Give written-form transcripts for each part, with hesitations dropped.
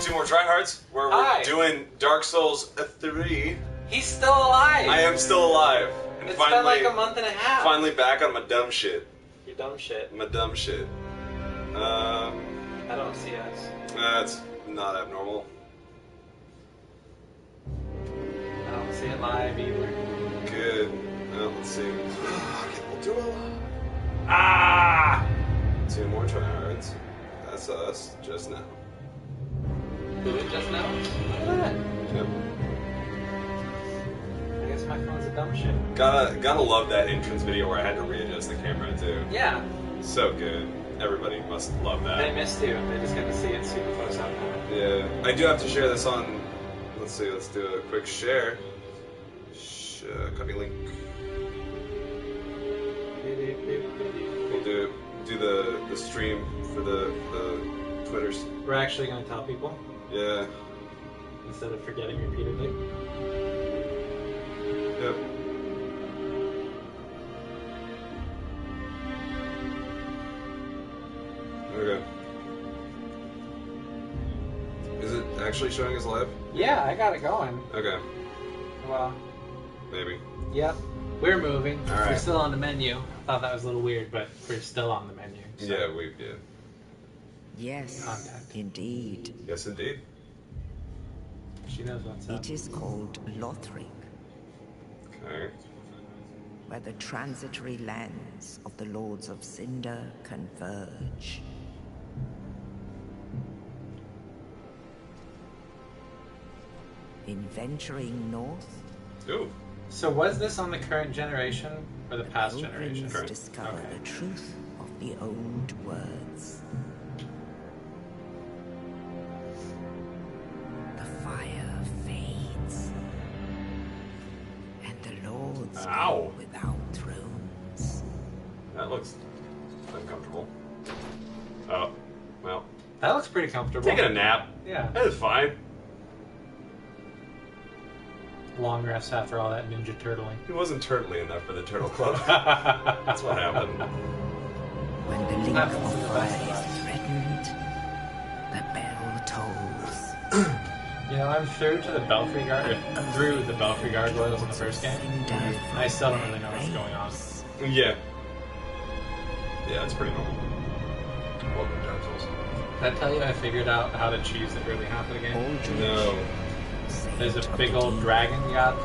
Two More Tryhards, where we're doing Dark Souls 3. He's still alive! I am still alive. And It's finally, been like a month and a half. Finally back on my dumb shit. Your dumb shit. My dumb shit. I don't see us. That's not abnormal. I don't see it live either. Good. Well, let's see. We'll do it. Ah! Two More Tryhards. That's us, just now. Did it just now? Look at that. Yep. I guess my phone's a dumb shit. Gotta love that entrance video where I had to readjust the camera too. Yeah. So good. Everybody must love that. They missed you. They just got to see it super close up. Yeah. I do have to share this on... Let's see, let's do a quick share. Copy link. We'll do the stream for the Twitters. We're actually going to tell people? Yeah. Instead of forgetting repeatedly? Yep. Okay. Is it actually showing us live? Yeah, I got it going. Okay. Well, maybe. Yep. We're moving. All right. We're still on the menu. I thought that was a little weird, but we're still on the menu. So. Yeah, we did. Yes, Contact. indeed. Yes, indeed. She knows what's up. It is called Lothric, Okay. where the transitory lands of the Lords of Cinder converge. In venturing north, Ooh. So was this on the current generation or the past pilgrims generation? Correct. discover Okay. the truth of the old words. The fire fades, and the lords Ow. go without thrones. That looks uncomfortable. Oh, well. That looks pretty comfortable. Taking a nap. Yeah. That is fine. Long rest after all that ninja turtling. He wasn't turtly enough for the Turtle Club. That's what happened. When the link Happens of in the fire best is lives. threatened, the bell tolls. You know, I'm through to the Belfry Guard, or through the Belfry Gargoyles in the first game. I still don't really know what's going on. Yeah. Yeah, it's pretty normal. Welcome, Dark Souls. Did I tell you I figured out how to choose the early half of the game? No. There's a big old dragon you got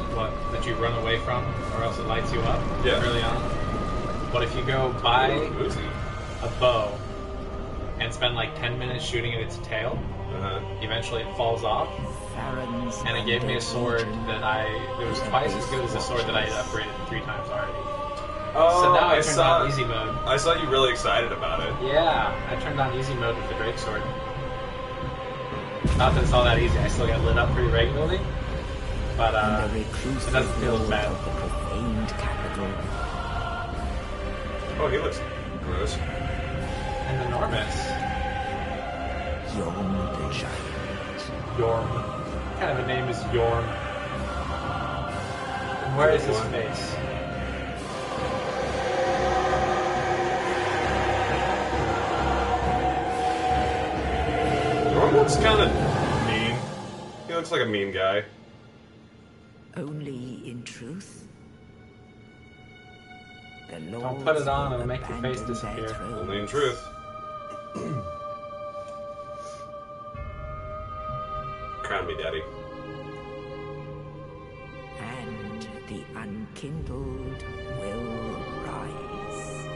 that you run away from, or else it lights you up early on. But if you go buy Oozy. a bow and spend like 10 minutes shooting at its tail, eventually it falls off. And it gave me a sword that it was twice as good as the sword that I had upgraded 3 times already. Oh, So now I turned on easy mode. I saw you really excited about it. Yeah, I turned on easy mode with the greatsword. Not that it's all that easy. I still get lit up pretty regularly, but it doesn't feel as bad. Of the profaned capital. Oh, he looks gross. And enormous. Yorm the giant. Yorm. What kind of a name is Yorm? And where is his face? Norm looks kind of mean. He looks like a mean guy. Only in truth. The Don't put it on, it'll lords make your face abandon disappear. their thrones. Only in truth. Crown me, Daddy. And the unkindled will rise.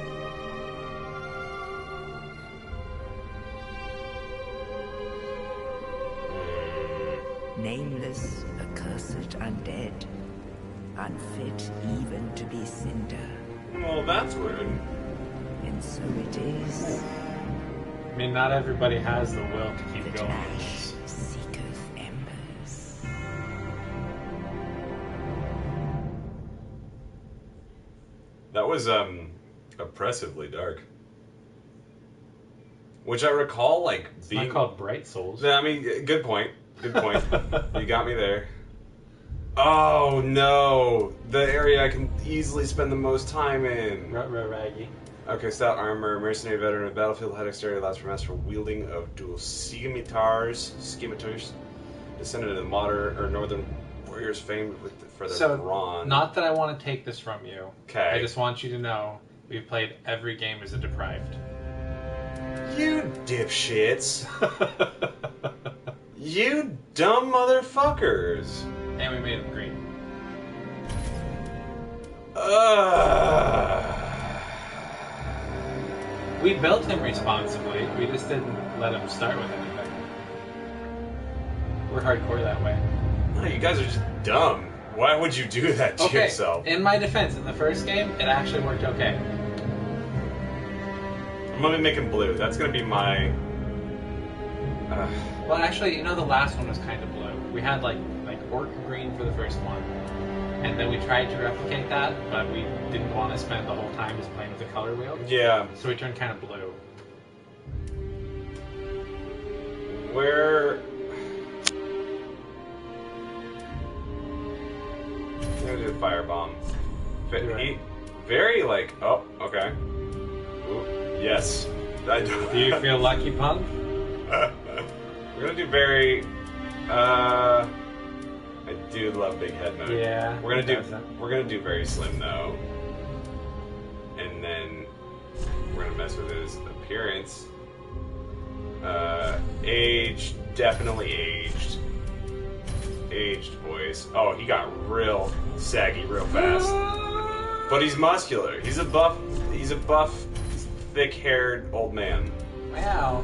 Nameless, accursed undead, unfit even to be cinder. Well, that's rude. And so it is. I mean, not everybody has the will to keep That going. ash seeketh embers. That was oppressively dark. Which I recall like It's being not called Bright Souls. Yeah, I mean, good point. Good point. You got me there. Oh no, the area I can easily spend the most time in. Rut-row raggy. Okay, stout armor, mercenary veteran of battlefield, high dexterity, allows for master wielding of dual scimitars, descendant of the modern or northern warriors famed for their brawn. Not that I want to take this from you. Okay. I just want you to know we've played every game as a deprived. You dipshits. You dumb motherfuckers. And we made him green. We built him responsibly. We just didn't let him start with anything. We're hardcore that way. No, you guys are just dumb. Why would you do that to yourself? In my defense, in the first game, it actually worked okay. I'm gonna be making blue. That's gonna be my... Well, actually, you know, the last one was kind of blue. We had like orc green for the first one. And then we tried to replicate that, but we didn't want to spend the whole time just playing with the color wheel. Yeah. So we turned kind of blue. Where... I'm gonna do the firebomb. Very like... Oh, okay. Ooh, yes. Do you feel lucky, punk? We're gonna do very... I do love big head mode. Yeah. We're gonna do very slim though. And then we're gonna mess with his appearance. Aged, definitely aged. Aged voice. Oh, he got real saggy real fast. But he's muscular. He's a buff, thick-haired old man. Wow.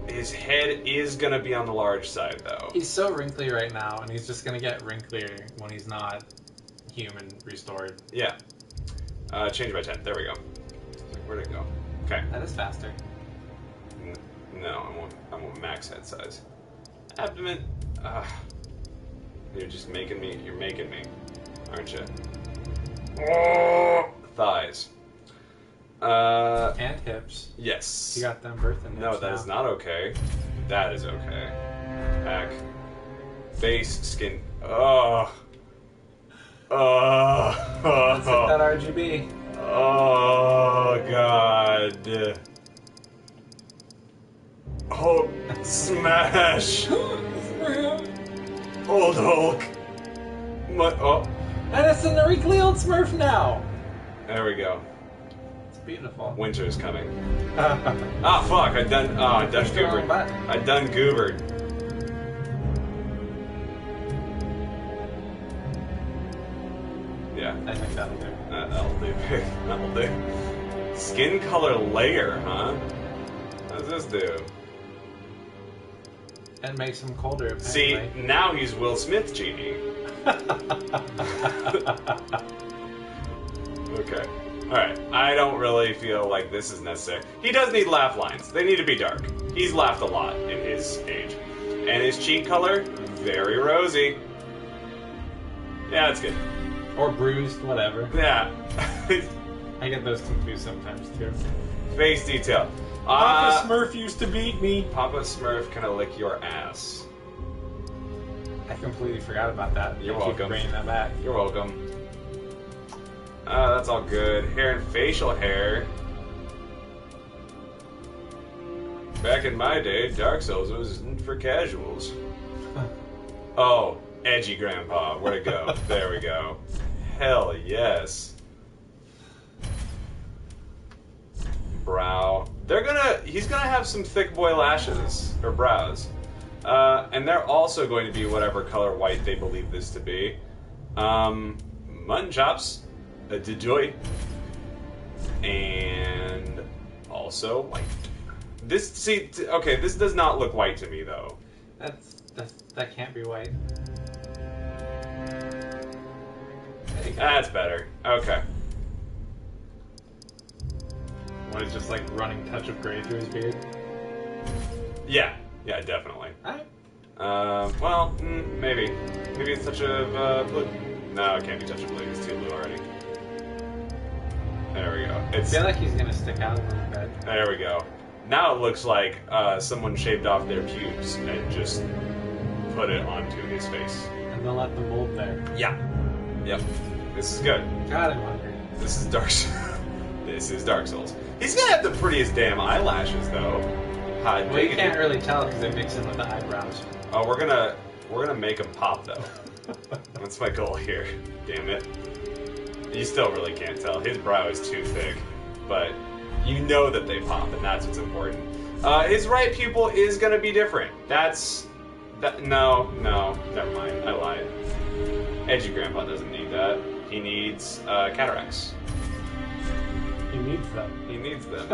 His head is gonna be on the large side, though. He's so wrinkly right now, and he's just gonna get wrinklier when he's not human restored. Yeah. Change by 10. There we go. Where'd it go? Okay. That is faster. No, I want max head size. Abdomen. You're just making me. You're making me, aren't you? Oh, thighs. And hips. Yes. You got them birthing. No, that is not okay. That is okay. Back. Face, skin. Oh. Let's hit that RGB. Oh, God. Oh, smash. Old Hulk. And it's in the wrinkly old Smurf now. There we go. Beautiful. Winter is coming. Ah, fuck! I done goobered. I done goobered. Yeah. I think that'll do. That'll do. That'll do. Skin color layer, huh? What does this do? And makes him colder, apparently. See, now he's Will Smith genie. Okay. Alright, I don't really feel like this is necessary. He does need laugh lines. They need to be dark. He's laughed a lot in his age. And his cheek color, very rosy. Yeah, that's good. Or bruised, whatever. Yeah. I get those confused sometimes, too. Face detail. Papa Smurf used to beat me. Papa Smurf can I lick your ass? I completely forgot about that. You're Keep welcome. bringing that back. You're welcome. That's all good. Hair and facial hair. Back in my day, Dark Souls wasn't for casuals. Oh, edgy grandpa. Where'd it go? There we go. Hell yes. Brow. He's gonna have some thick boy lashes, or brows. And they're also going to be whatever color white they believe this to be. Mutton chops. DeJoy, and also white. This okay. This does not look white to me though. That can't be white. That's better. Okay. What is just like running touch of gray through his beard? Yeah, definitely. Alright. Well, maybe it's touch of blue. No, it can't be touch of blue. It's too blue already. There we go. I feel like he's gonna stick out a little bit. There we go. Now it looks like someone shaved off their pubes and just put it onto his face. And they'll let the mold there. Yeah. Yep. This is good. God, I'm hungry. This is Dark Souls. This is Dark Souls. He's gonna have the prettiest damn eyelashes, though. Hot Well, you diggity. can't really tell because they mix in with the eyebrows. Oh, we're gonna make him pop though. That's my goal here. Damn it. You still really can't tell. His brow is too thick, but you know that they pop, and that's what's important. His right pupil is gonna be different. No, never mind. I lied. Edgy Grandpa doesn't need that. He needs cataracts. He needs them. He needs them.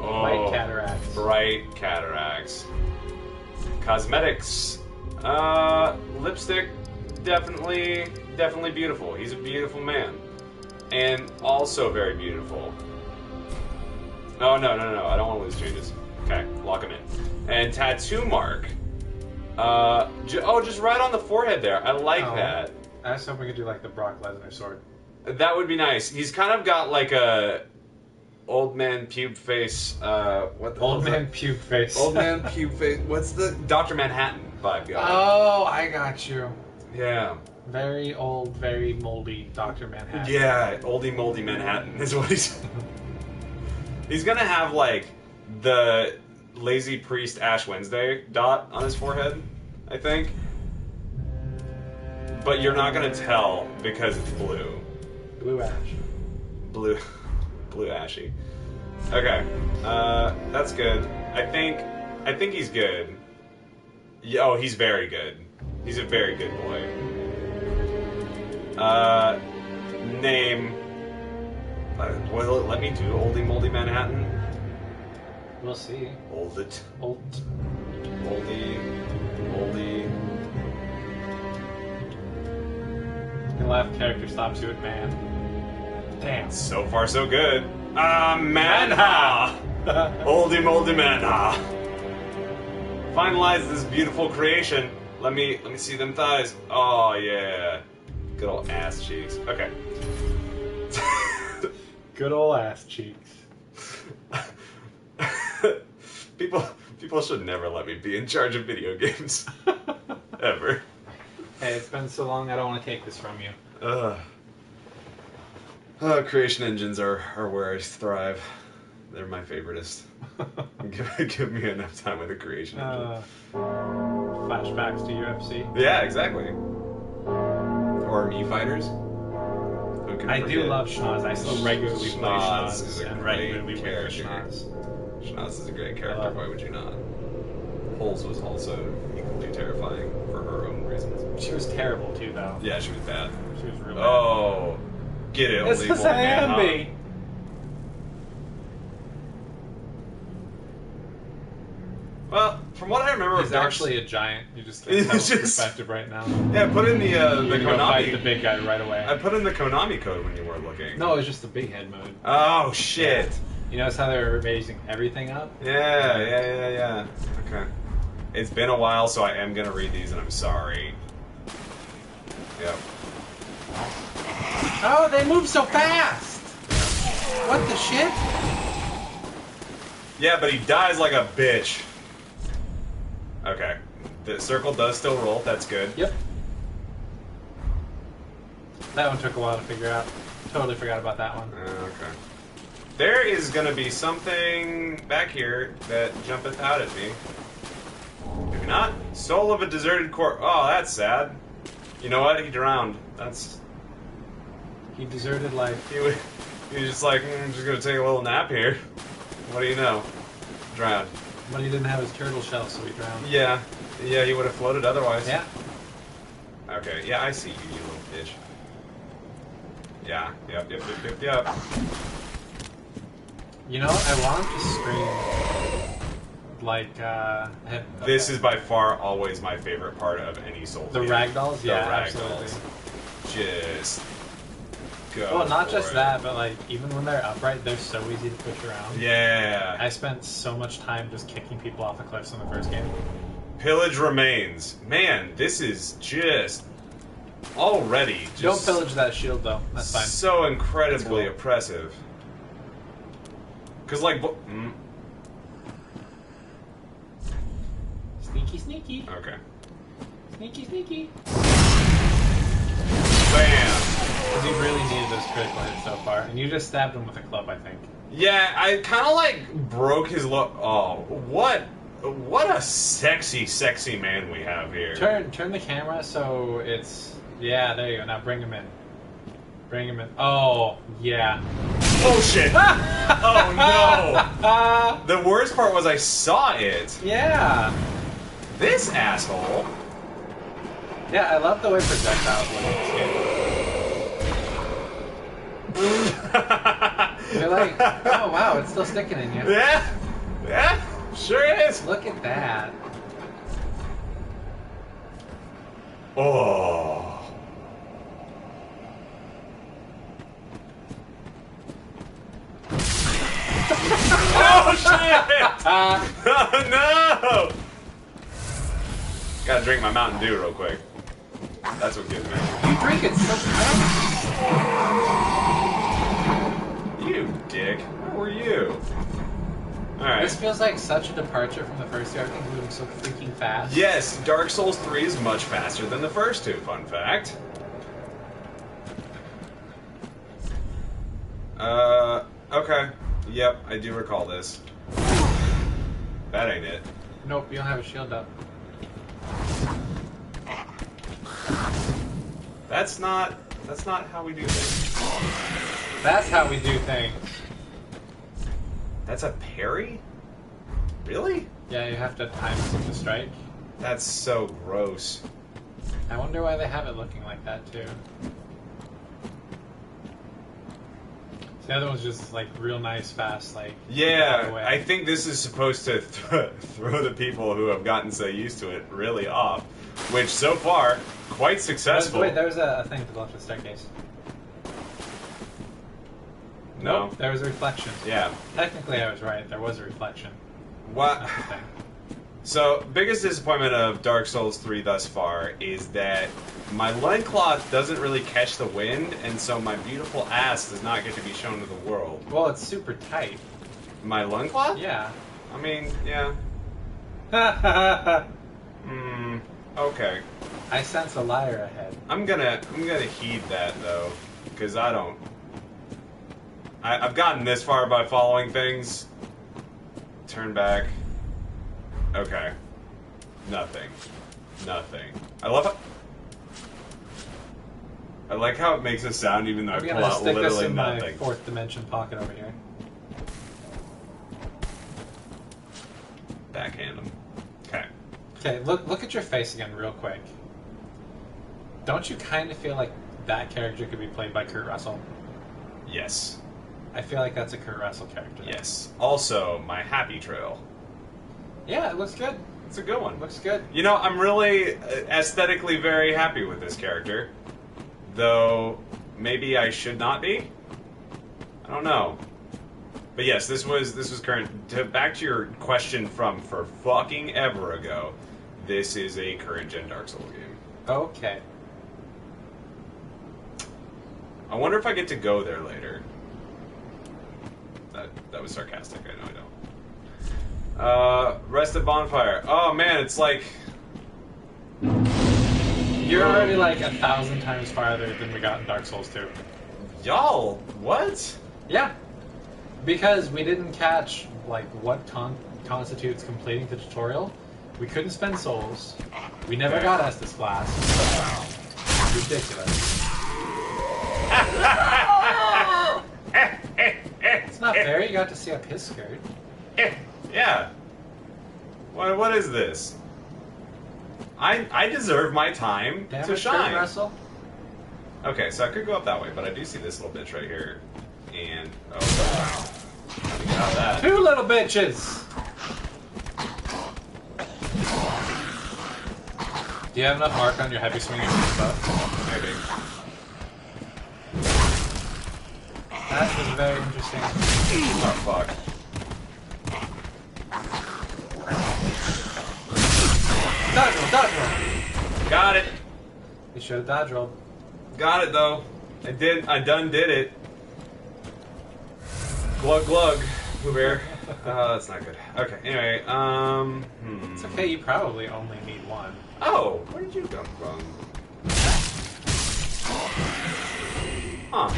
Bright cataracts. Bright cataracts. Cosmetics. Lipstick. Definitely beautiful. He's a beautiful man. And also very beautiful. Oh, no. I don't want to lose changes. Okay, lock him in. And tattoo mark. Just right on the forehead there. I like that. I was hoping we could do like the Brock Lesnar sword. That would be nice. He's kind of got like a old man pube face. Old man pube face. Old man pube face. What's the Dr. Manhattan vibe going? Oh, I got you. Yeah. Very old, very moldy Dr. Manhattan. Yeah, oldie moldy Manhattan is what he's. He's gonna have like the lazy priest Ash Wednesday dot on his forehead, I think. But you're not gonna tell because it's blue. Blue ash. Blue ashy. Okay, that's good. I think he's good. Oh, he's very good. He's a very good boy. Name. Will it let me do Oldie Moldy Manhattan? We'll see. Old it. Old. Moldy. The left character stops you at man. Damn. So far, so good. Manha! Oldie Moldy Manha. Finalize this beautiful creation. Let me see them thighs. Oh yeah. Good old ass cheeks. Okay. Good old ass cheeks. People should never let me be in charge of video games. Ever. Hey, it's been so long, I don't want to take this from you. Creation engines are where I thrive. They're my favoritist. Give me enough time with a creation engine. Flashbacks to UFC. Yeah, exactly. Or Mii Fighters. I do love Schnoz. I still regularly play Schnoz is Schnoz a and great regularly win for character. Schnoz. Schnoz is a great character. Why would you not? Holes was also equally terrifying for her own reasons. She was terrible too, though. Yeah, she was bad. She was really Oh, get it, It's Oldie the Moldy Manha. Zambi! Well, from what I remember, He's actually a giant. You just can't tell his perspective right now. Yeah, put in the You're gonna fight the Konami. big guy right away. I put in the Konami code when you were looking. No, it was just the big head mode. Oh shit. You notice how they're raising everything up? Yeah. Okay. It's been a while, so I am gonna read these, and I'm sorry. Yep. Oh, they move so fast! What the shit? Yeah, but he dies like a bitch. Okay. The circle does still roll. That's good. Yep. That one took a while to figure out. Totally forgot about that one. Okay. There is gonna be something back here that jumpeth out at me. Maybe not. Soul of a deserted corpse. Oh, that's sad. You know what? He drowned. That's. He deserted life. He was just like, I'm just gonna take a little nap here. What do you know? Drowned. But he didn't have his turtle shell, so he drowned. Yeah, he would have floated otherwise. Yeah. Okay, yeah, I see you, you little bitch. Yeah, yep. You know, I want him to scream like, This is by far always my favorite part of any Souls the game. ragdolls? The Yeah, ragdolls. absolutely. Just go. Well, not for just it. that, but like, even when they're upright, they're so easy to push around. Yeah. I spent so much time just kicking people off the cliffs in the first game. Pillage remains. Man, this is just already just Don't pillage that shield, though. That's fine. so incredibly That's cool. oppressive. Cause like, Sneaky, sneaky. okay. Sneaky, sneaky. Bam. Because he really needed those critical hits so far. And you just stabbed him with a club, I think. Yeah, I kind of like broke his look. Oh, what a sexy, sexy man we have here. Turn the camera so it's... Yeah, there you go. Now bring him in. Bring him in. Oh, yeah. Oh, shit. Oh, no. The worst part was I saw it. Yeah. This asshole. Yeah, I love the way projectiles look. You're like, oh, wow, it's still sticking in you. Yeah. Yeah, sure is. Look at that. Oh. Oh, shit! Oh, no! Gotta drink my Mountain Dew real quick. That's what gives me. You drink it so fast. You dick. Where were you? Alright. This feels like such a departure from the first two. Everything's moving so freaking fast. Yes, Dark Souls 3 is much faster than the first two, fun fact. Okay. Yep, I do recall this. That ain't it. Nope, you don't have a shield up. That's not how we do things. That's how we do things. That's a parry? Really? Yeah, you have to time the strike. That's so gross. I wonder why they have it looking like that too. The other one's just like real nice, fast, like. Yeah, I think this is supposed to throw the people who have gotten so used to it really off, which so far quite successful. Wait, there was a thing to go up the staircase. No, there was a reflection. Yeah. Technically, I was right. There was a reflection. What? So, biggest disappointment of Dark Souls 3 thus far is that my loincloth doesn't really catch the wind, and so my beautiful ass does not get to be shown to the world. Well, it's super tight. My loincloth? Yeah. I mean, yeah. Okay. I sense a liar ahead. I'm gonna heed that though, because I've gotten this far by following things. Turn back. Okay. Nothing. Nothing. I like how it makes a sound even though I pull out literally this in nothing. My fourth dimension pocket over here. Backhand him. Okay. Okay, look at your face again real quick. Don't you kind of feel like that character could be played by Kurt Russell? Yes. I feel like that's a Kurt Russell character. Yes. Also, my happy trail. Yeah, it looks good. It's a good one. Looks good. You know, I'm really aesthetically very happy with this character. Though, maybe I should not be? I don't know. But yes, this was current. Back to your question from for fucking ever ago, this is a current gen Dark Souls game. Okay. I wonder if I get to go there later. That was sarcastic, I know I don't. Rest at Bonfire. Oh man, it's like... You're already like 1,000 times farther than we got in Dark Souls 2. Y'all, what? Yeah. Because we didn't catch, like, what constitutes completing the tutorial. We couldn't spend souls. We never got Estus Blast. Ridiculous. It's not fair, you got to see up his skirt. Yeah. What is this? I deserve my time to shine. Russell. Okay, so I could go up that way, but I do see this little bitch right here. And, oh, wow. How to get out of that? Two little bitches! Do you have enough mark on your heavy swinging stuff? Maybe. That was very interesting. Oh, fuck. Dodge roll, dodge roll! Got it. You should have dodge rolled. Got it, though. I done did it. Glug glug. Blueberry. That's not good. Okay, anyway, It's okay, you probably only need one. Oh, where did you come from? Huh.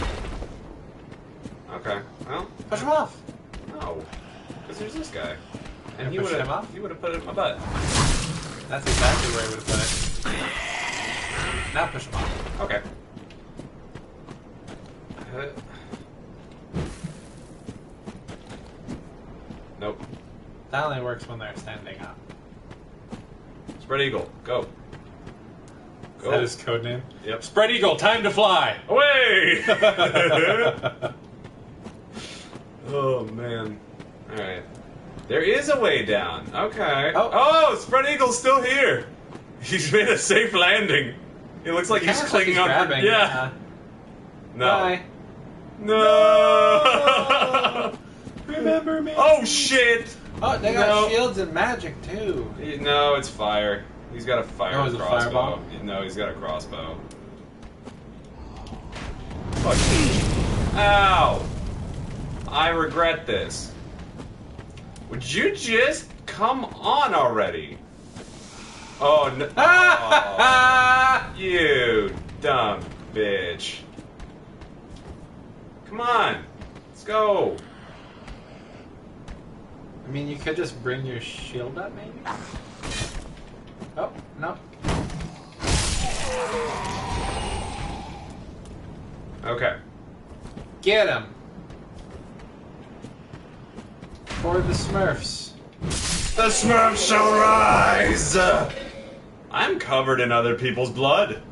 Okay. Well. Push him off. No. Because there's this guy. And he push would him off? have. He would have put it in my butt. That's exactly where I would have put it. Now push him off. Okay. Nope. That only works when they're standing up. Spread eagle. Go. Go. That is code name. Yep. Spread eagle. Time to fly. Away! Oh man. All right. There is a way down. Okay. Oh, Spread Eagle's still here. He's made a safe landing. He looks like he's clinging on. Grabbing. Yeah. No. Bye. No. Remember me. Oh shit. Oh, they got shields and magic too. No, it's fire. He's got a fire Oh, is it crossbow. fireball? No, he's got a crossbow. Fuck. Ow. I regret this. Would you just come on already? Oh no! Oh, you dumb bitch! Come on, let's go. I mean, you could just bring your shield up, maybe. Oh no! Okay. Get him! For the Smurfs. The Smurfs shall rise! I'm covered in other people's blood.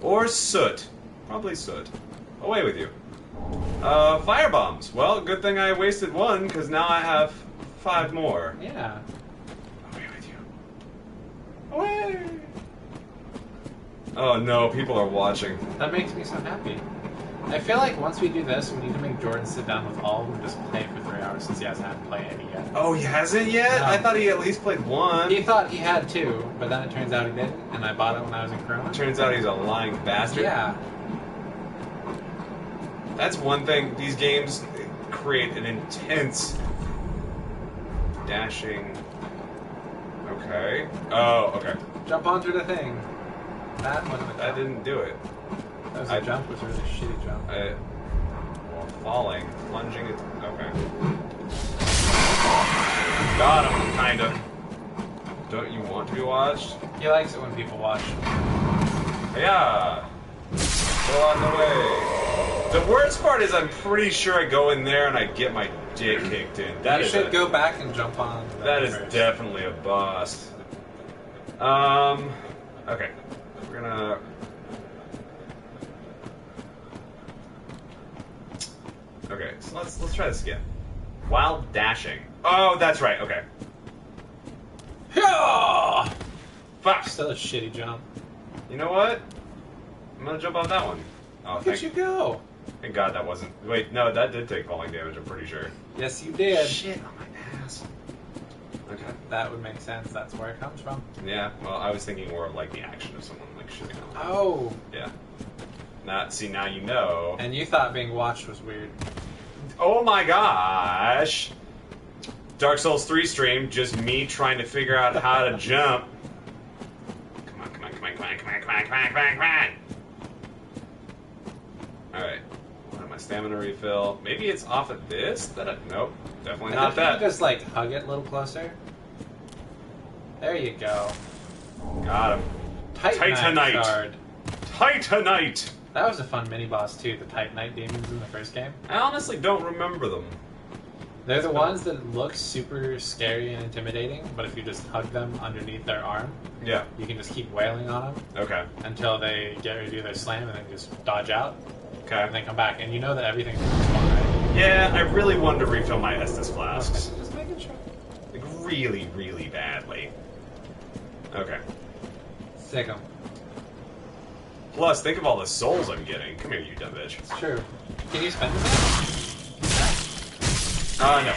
Or soot. Probably soot. Away with you. Fire bombs. Well, good thing I wasted one, because now I have 5 more. Yeah. Away with you. Away! Oh no, people are watching. That makes me so happy. I feel like once we do this, we need to make Jordan sit down with all of them and just play for 3 hours since he hasn't had to play any yet. Oh, he hasn't yet? No. I thought he at least played 1. He thought he had 2, but then it turns out he didn't, and I bought it when I was in Corona. Turns out he's a lying bastard. Yeah. That's one thing. These games create an intense dashing. Okay. Oh, okay. Jump onto the thing. That wasn't a jump. That didn't do it. That was a jump. It was a really shitty jump. Well, falling, plunging. Okay. Got him, kind of. Don't you want to be watched? He likes it when people watch. Yeah. Go on the way. The worst part is I'm pretty sure I go in there and I get my dick kicked in. You should go back and jump on. That is first. definitely a bust. Okay. We're gonna... Okay, so let's try this again. While dashing. Oh, that's right, okay. Yeah! Fuck! Still a shitty jump. You know what? I'm gonna jump off that one. Oh, Look at you go. Thank God that wasn't... Wait, no, that did take falling damage, I'm pretty sure. Yes, you did. Shit on my ass. Okay. That would make sense. That's where it comes from. Yeah, well, I was thinking more of like the action of someone like shooting on. Oh. Yeah. Now you know. And you thought being watched was weird. Oh my gosh! Dark Souls 3 stream, just me trying to figure out how to jump. Come on, come on, come on, come on, come on, come on, come on, come on, come on! Alright. My stamina refill. Maybe it's off of this? Nope. Definitely not that. You just like hug it a little closer. There you go. Got him. Titanite shard. Titanite! That was a fun mini boss too, the Titanite demons in the first game. I honestly don't remember them. They're the ones that look super scary and intimidating, but if you just hug them underneath their arm, yeah, you can just keep wailing on them. Okay. Until they get ready to do their slam and then just dodge out. Okay. And then come back, and you know that everything's going to respawn, right? Yeah, I really wanted to refill my Estus flasks. Okay. Just making sure. Like, really, really badly. Okay. Sick 'em. Plus, think of all the souls I'm getting. Come here, you dumb bitch. It's true. Can you spend them? No.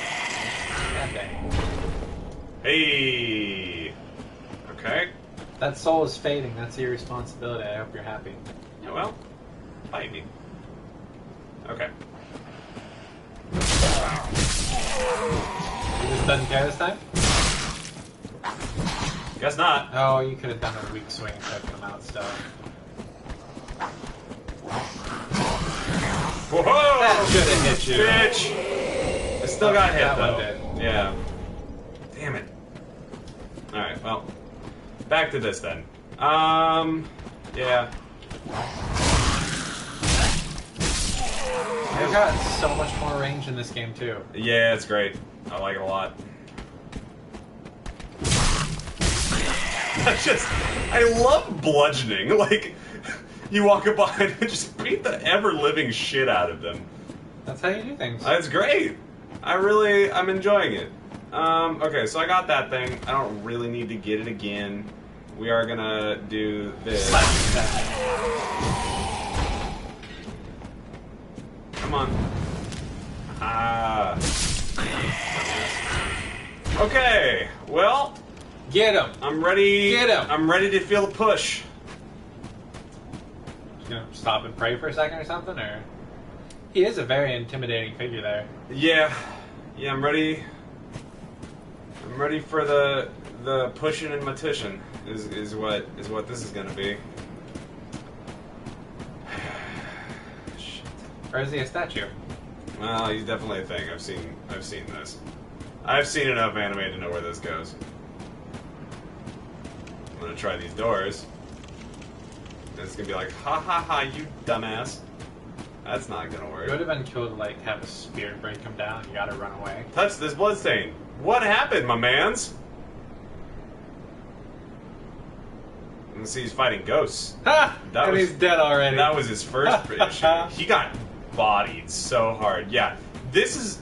God dang. Hey! Okay. That soul is fading. That's your responsibility. I hope you're happy. Yeah, well, fight me. Okay. You just doesn't care this time? Guess not. Oh, you could have done a weak swing and took them out still. Whoa! That should have hit you. Bitch! I still got hit, that though. one did. Yeah. Damn it. Alright, well. Back to this, then. Yeah. They've got so much more range in this game, too. Yeah, it's great. I like it a lot. I love bludgeoning. Like, you walk up behind and just beat the ever-living shit out of them. That's how you do things. That's great. I'm enjoying it. Okay, so I got that thing. I don't really need to get it again. We are gonna do this. Come on. Ah. Okay, well. Get him. I'm ready. Get him. I'm ready to feel the push. Just gonna stop and pray for a second or something, or he is a very intimidating figure there. Yeah, I'm ready. I'm ready for the pushing and matition. Is what this is gonna be. Shit. Or is he a statue? Well, he's definitely a thing. I've seen this. I've seen enough anime to know where this goes. I'm gonna try these doors. And it's gonna be like, ha ha ha, you dumbass. That's not gonna work. It would have been cool to like have a spear break him down. You gotta run away. Touch this bloodstain. What happened, my mans? Let's see, he's fighting ghosts. Ha! And he's dead already. That was his first issue. He got bodied so hard. Yeah, this is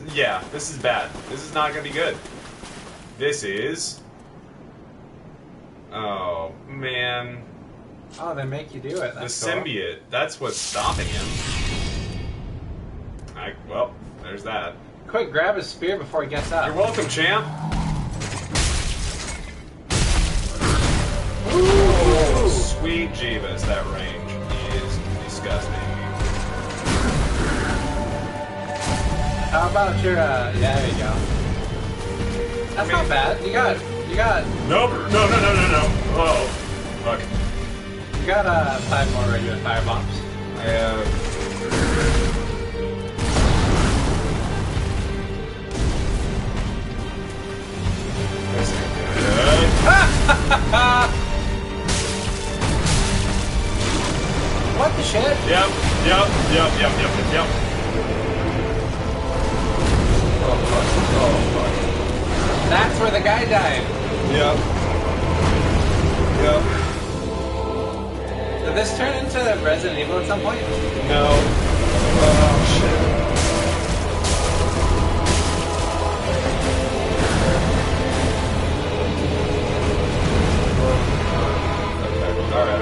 bad. This is not gonna be good. This is. Oh man. Oh, they make you do it. That's the symbiote. Cool. That's what's stopping him. Well, there's that. Quick, grab his spear before he gets up. You're welcome, champ. Ooh, sweet Jeebus, that range is disgusting. How about your, yeah, there you go. That's not bad. You got... Nope. No. Oh, fuck. You got, 5 more regular fire bombs. I have... What the shit? Yep. Oh, fuck. That's where the guy died. Yep. Did this turn into Resident Evil at some point? No. Oh, shit. Alright.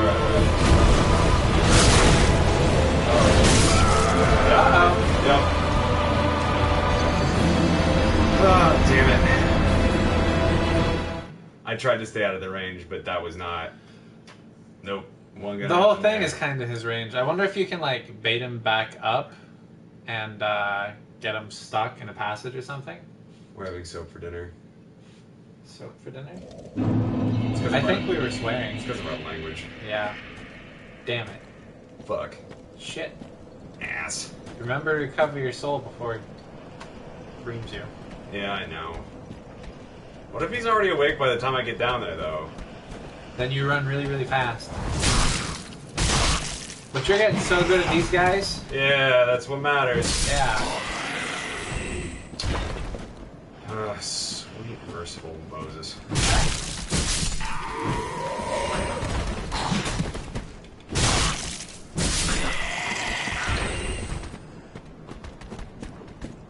Uh-oh. Yep. Oh, damn it. I tried to stay out of the range, but that was not... Nope. The whole thing is kind of his range. I wonder if you can, like, bait him back up and get him stuck in a passage or something. We're having soap for dinner. Soap for dinner? I think we were swearing. It's because of our language. Yeah. Damn it. Fuck. Shit. Ass. Remember to recover your soul before it reams you. Yeah, I know. What if he's already awake by the time I get down there, though? Then you run really, really fast. But you're getting so good at these guys. Yeah, that's what matters. Yeah. Sweet, merciful Moses.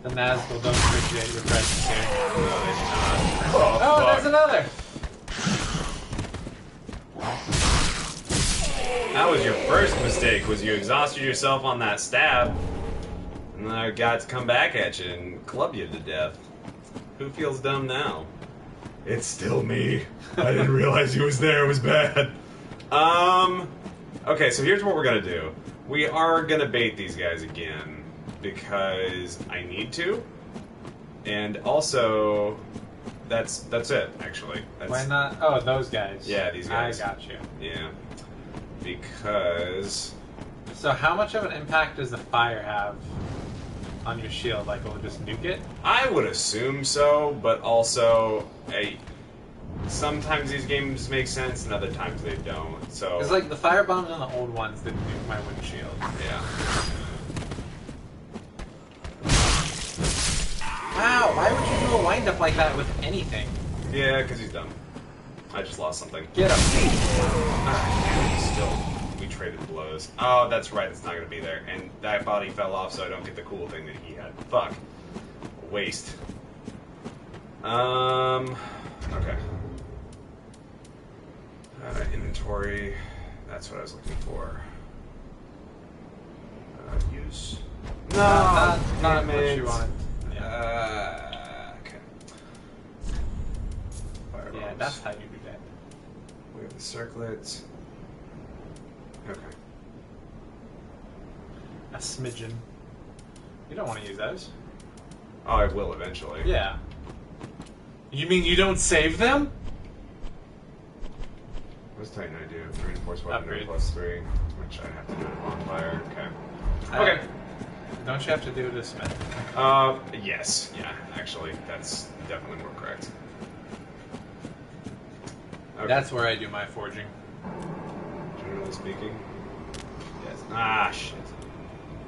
The Nazgul don't appreciate your presence here. No, they do not. Oh, there's another! That was your first mistake, was you exhausted yourself on that stab. And then I got to come back at you and club you to death. Who feels dumb now? It's still me. I didn't realize he was there. It was bad. Okay, so here's what we're gonna do. We are gonna bait these guys again because I need to, and also that's it. Actually, why not? Oh, those guys. Yeah, these guys. I got you. Yeah, because So how much of an impact does the fire have on your shield? Like, will it just nuke it? I would assume so, but also, sometimes these games make sense and other times they don't. So Because like the fire bombs on the old ones didn't nuke my windshield. yeah. Wow, why would you do a wind up like that with anything? Yeah, because he's dumb. I just lost something. Get him. Still, we traded blows. Oh, that's right. It's not going to be there. And that body fell off, so I don't get the cool thing that he had. Fuck. Waste. Okay. Inventory. That's what I was looking for. Use. No, not damn what it. you wanted. Okay. Yeah, Fireballs. that's how you do that. We have the circlets. Okay. A smidgen. You don't want to use those. Oh, I will eventually. Yeah. You mean you don't save them? What's Titan I do? Reinforced weapon Upgrade. +3, which I have to do at bonfire. Okay. Okay. Don't you have to do it as smith? Yes. Yeah, actually, that's definitely more correct. Okay. That's where I do my forging. Generally speaking. Yes. Ah, shit.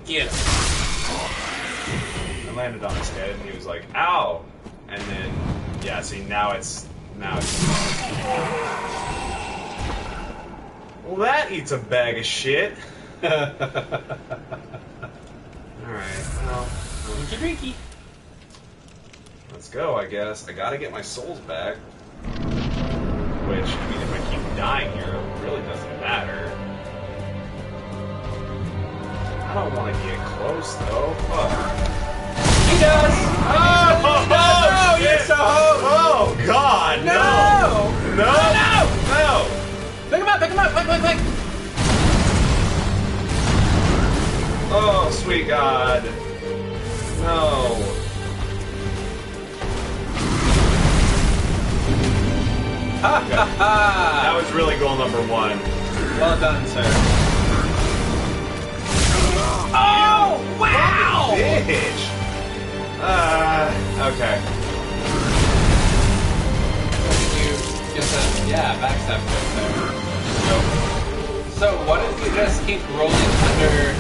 Get him. I landed on his head and he was like, ow! And then, yeah, see, now it's. Well, that eats a bag of shit. Alright, well. Drinky drinky. Let's go, I guess. I gotta get my souls back. Which, I mean, if I keep dying here, it really doesn't matter. I don't want to get close, though. Fuck. He does! Oh, No, you're so oh, God, no! No! No! Pick him up, quick! Oh, sweet God. No. Ha ha ha! That was really goal number 1. Well done, sir. Oh, wow! Bitch! Okay. You get the, backstab quick there. Nope. So what if you just keep rolling under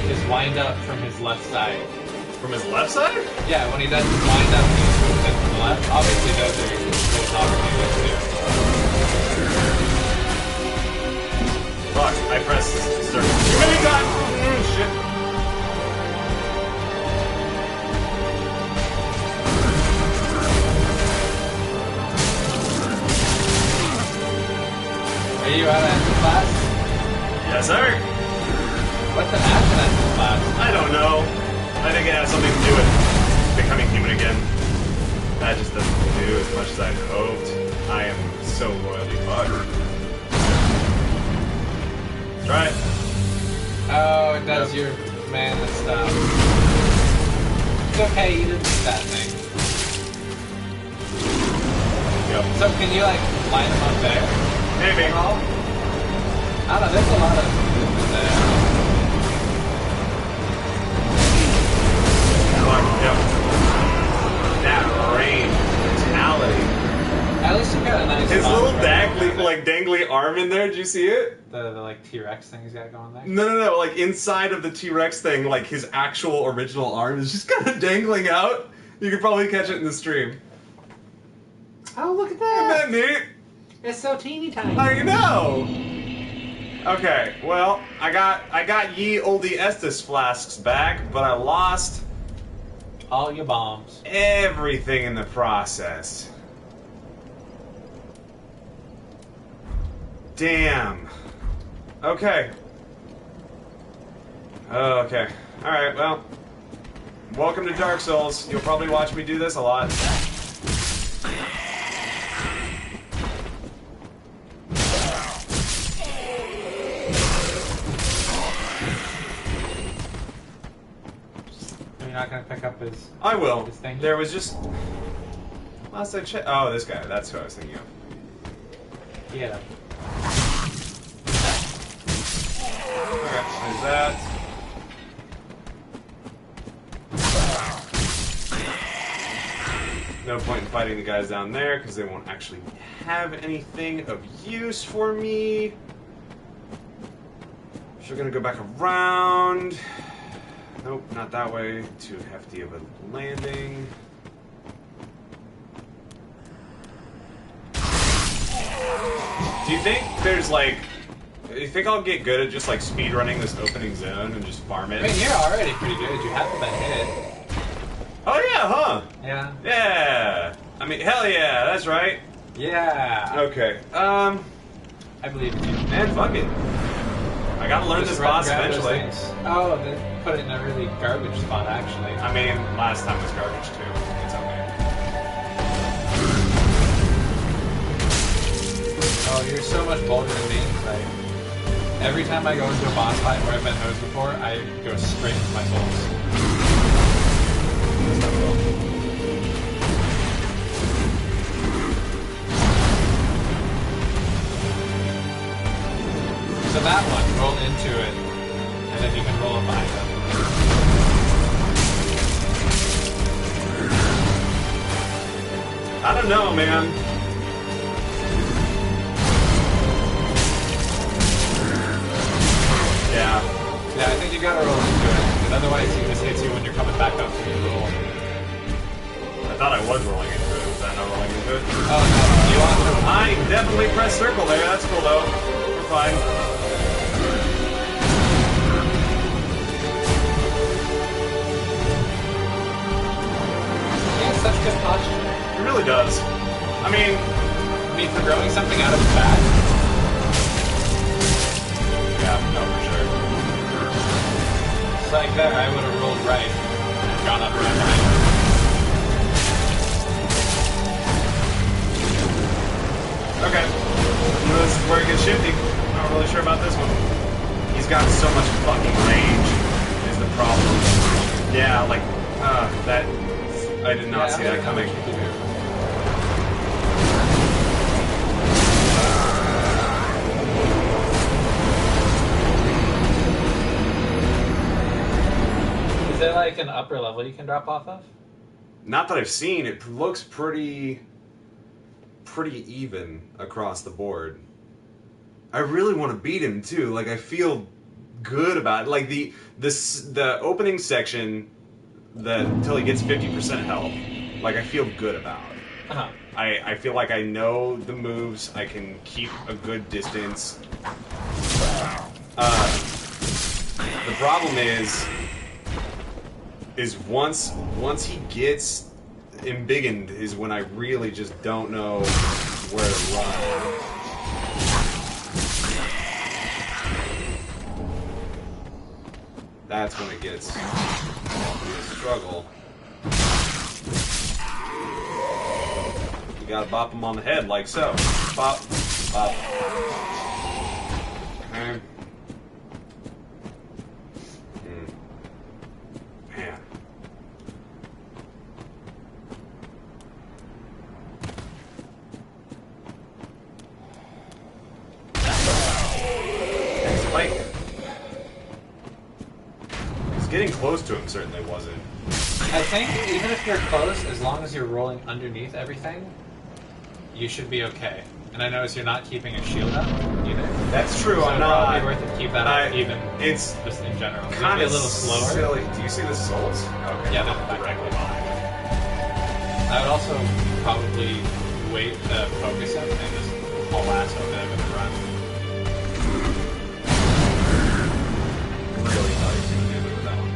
his wind up from his left side? From his left side? Yeah, when he does his wind up, he moves in from the left. Obviously, those are those opportunities too. Fuck, I pressed circle too many times! Shit. Are you out of class? Yes, sir. What's an action class? I don't know. I think it has something to do with becoming human again. That just doesn't do as much as I'd hoped. I am so royally fucked. Try it. Oh, it does your mana stuff. It's okay, you didn't do that thing. Yep. So can you like line them up there? Maybe. I don't know, there's a lot of movement there. Fuck, yep. That range, mentality. At least you got a nice His little dangly, dangly arm in there, did you see it? the like T-Rex thing he's got going there. No, like inside of the T-Rex thing, like his actual original arm is just kind of dangling out. You could probably catch it in the stream. Oh, look at Isn't that neat? It's so teeny tiny. I know. Okay, well, I got ye olde Estus flasks back, but I lost All your bombs. everything in the process. Damn. Okay. Okay. Alright, well. Welcome to Dark Souls. You'll probably watch me do this a lot. You're not gonna pick up his. I will. His thing? There was just... Last I checked... Oh, this guy. That's who I was thinking of. Yeah. Okay. There's that. No point in fighting the guys down there because they won't actually have anything of use for me. So we're gonna go back around. Nope, not that way. Too hefty of a landing. Do you think there's like... You think I'll get good at just like speed running this opening zone and just farm it? I mean, you're already pretty good. You haven't been hit. Oh yeah, huh? Yeah. Yeah. I mean, hell yeah, that's right. Yeah. Okay. I believe in you. Man, fuck it. I gotta learn Just this boss grab those eventually. things. Oh, then put it in a really garbage spot, actually. I mean, last time was garbage too. It's okay. Oh, you're so much bolder than me. Like, every time I go into a boss fight where I've been hosed before, I go straight into my souls. So that one, roll into it, and then you can roll it behind them. I don't know, man. Yeah. Yeah, I think you gotta roll into it, because otherwise he just hits you when you're coming back up from your roll. I thought I was rolling into it. Was I not rolling into it? Oh, no, you want to... I definitely pressed circle there. That's cool though. We're fine. He has such good posture. It really does. I mean, For growing something out of his back. yeah, no, for sure. It's like there, I would have rolled right and gone up right behind him. Okay. This is where it gets shifty. Not really sure about this one. He's got so much fucking range is the problem. Yeah, like, that... I did not see that coming. Is there like an upper level you can drop off of? Not that I've seen. It looks pretty even across the board. I really want to beat him too. Like, I feel good about it. Like the opening section that until he gets 50% health. Like, I feel good about. Uh-huh. I feel like I know the moves. I can keep a good distance. The problem is once he gets embiggened is when I really just don't know where to run. That's when it gets a struggle. You gotta bop him on the head like so. Bop, bop. Okay. Man. Like, getting close to him certainly wasn't. I think even if you're close, as long as you're rolling underneath everything, you should be okay. And I notice you're not keeping a shield up either. That's true. So I'm it'd not. probably be worth it to keep that up even. It's just in general. It'd kind be a of little slower. silly. Do you see the souls? Okay. Yeah, they're directly behind. I would also probably wait to focus him and just haul ass over them and run. Really thought he was going to do it with that one.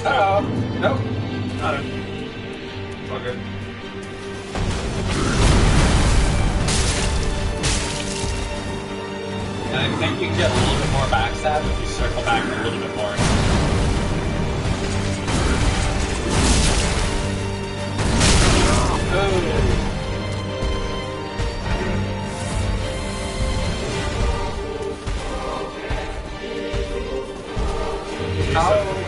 Uh-oh. Nope. Got it. It's all good. And I think you can get a little bit more backstab if you circle back a little bit more.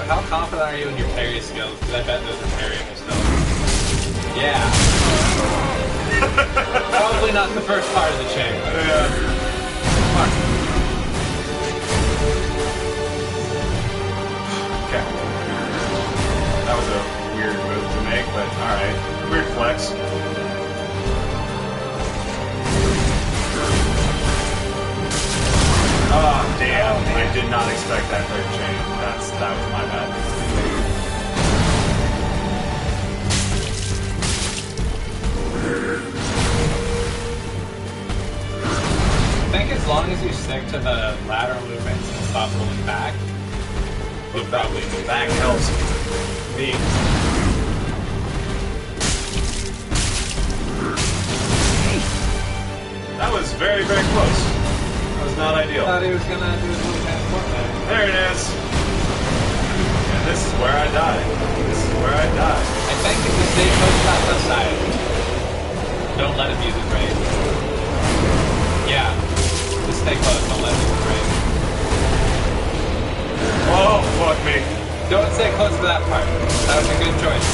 How confident are you in your parry skills? Because I bet those are parryable still. Yeah. Probably not the first part of the chain. Yeah. Fuck. was a weird move to make, but alright. Weird flex. Oh, damn. I did not expect that third chain. That was my bad. I think as long as you stick to the lateral movements and stop pulling back, The back helps me. That was very, very close. That was not ideal. I thought he was gonna do his little transport there. There it is. And this is where I die. This is where I die. I think if you stay close to that left side, don't let him use his range. Yeah, just stay close, don't let him use his range. Oh, fuck me. Don't stay close to that part. That was a good choice.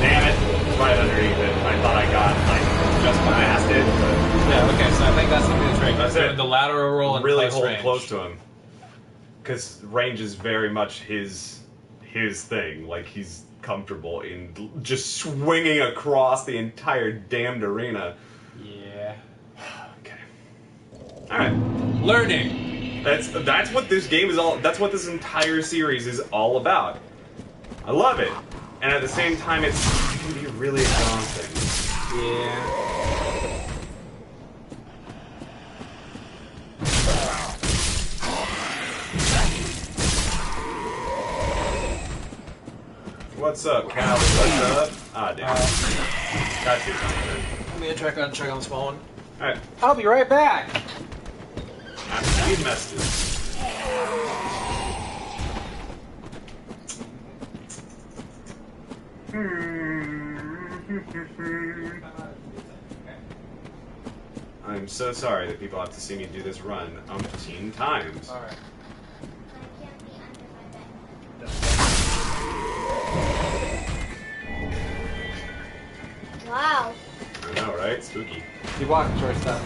Damn it. Right underneath it. I thought I got, just past it. But Yeah, okay, so I think that's the good trick. That's Doing it. the lateral roll and really close hold range. close to him. Because range is very much his thing. Like, he's comfortable in just swinging across the entire damned arena. Yeah. Okay. Alright. Learning. That's what this game is all. That's what this entire series is all about. I love it, and at the same time, it can be really exhausting. Yeah. What's up, Cal? What's up? Ah, damn. Got you. Let me check on the small one. All right. I'll be right back. Speed messages. I'm so sorry that people have to see me do this run umpteen times. All right. Wow. I know, right? Spooky. You walk towards that.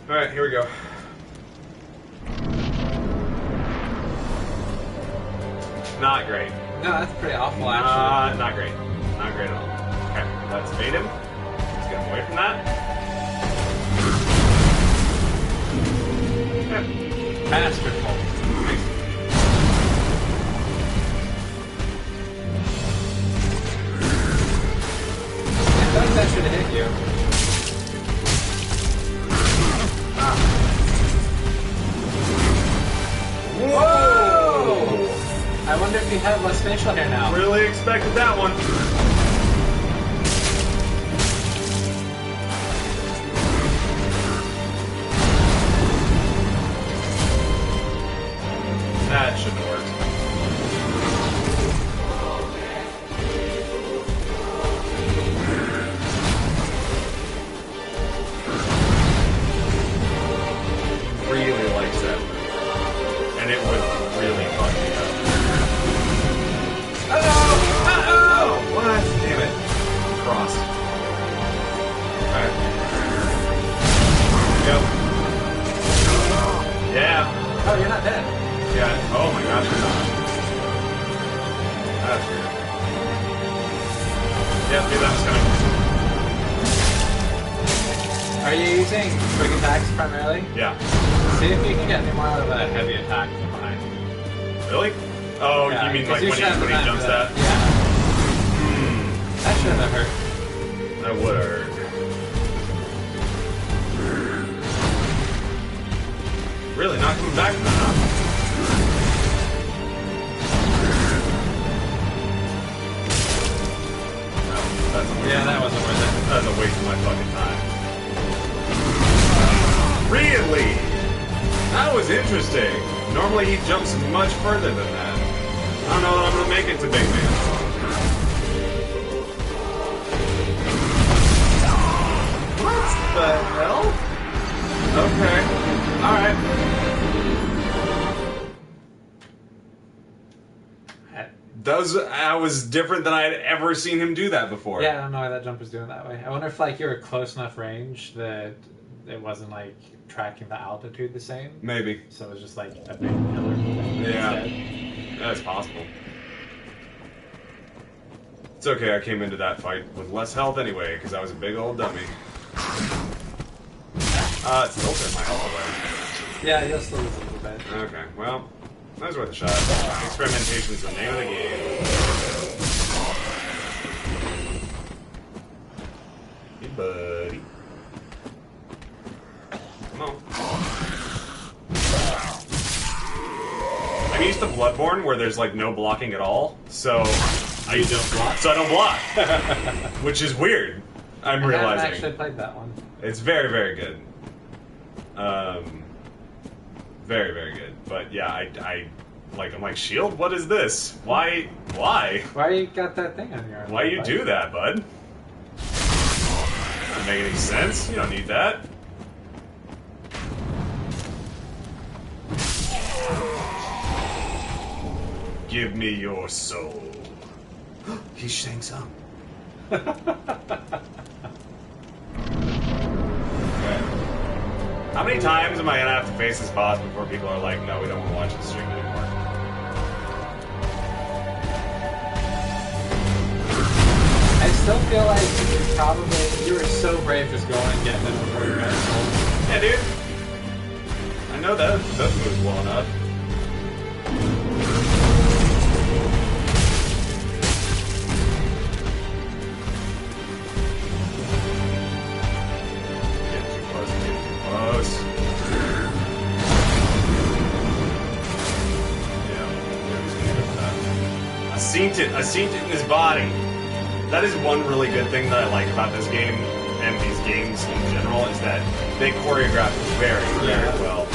All right, here we go. Not great. No, that's pretty awful, actually. Not great. Not great at all. Okay, let's bait him. Let's get him away from that. Okay. Masterful. Nice. I thought that should have hit you. Whoa! I wonder if you have less facial hair now. Really expected that one. That shouldn't have worked. Really likes that move. And it would really fuck me up. Oh, what? Damn it. Cross. Alright. Go. Yeah. Oh, you're not dead. Yeah. Oh my gosh, you're not. That's weird. Yeah, see, that was coming. Are you using quick attacks primarily? Yeah. See if you can get any more out of a heavy attack from behind. Really? Oh, Yeah, you mean 'cause like you when should have he the jumps knife that? for Yeah. That shouldn't have hurt. That would hurt. Really, not coming back from that, huh? No, that's a waste. Yeah, that wasn't worth it. That's a waste of my fucking time. Really? That was interesting. Normally he jumps much further than that. I don't know that I'm gonna make it to Big Man. What the hell? Okay. Alright. That was different than I had ever seen him do that before. Yeah, I don't know why that jump was doing that way. I wonder if like you were close enough range that it wasn't like tracking the altitude the same. Maybe. So it was just like a big pillar moving Yeah. instead. That's possible. It's okay, I came into that fight with less health anyway, because I was a big old dummy. It's still turn my health away. Yeah, you'll still lose a little bit. Okay, well, that was worth a shot. Experimentation is the name of the game. Hey, buddy. Come on. I'm used to Bloodborne, where there's like no blocking at all, so I don't block. So I don't block, which is weird. I'm realizing. I haven't actually played that one. It's very, very good. Very, very good. But yeah, I'm like, shield? What is this? Why? Why you got that thing on your arm? Why you do that, bud? Doesn't make any sense. You don't need that. Give me your soul. He's saying some. How many times am I gonna have to face this boss before people are like, no, we don't want to watch the stream anymore? I still feel like you were so brave just going and getting them before you got sold. Yeah, dude. I know those moves well enough. Getting too close, getting too close. Yeah, just gonna go for that. I seen it in his body. That is one really good thing that I like about this game and these games in general is that they choreograph very, very well.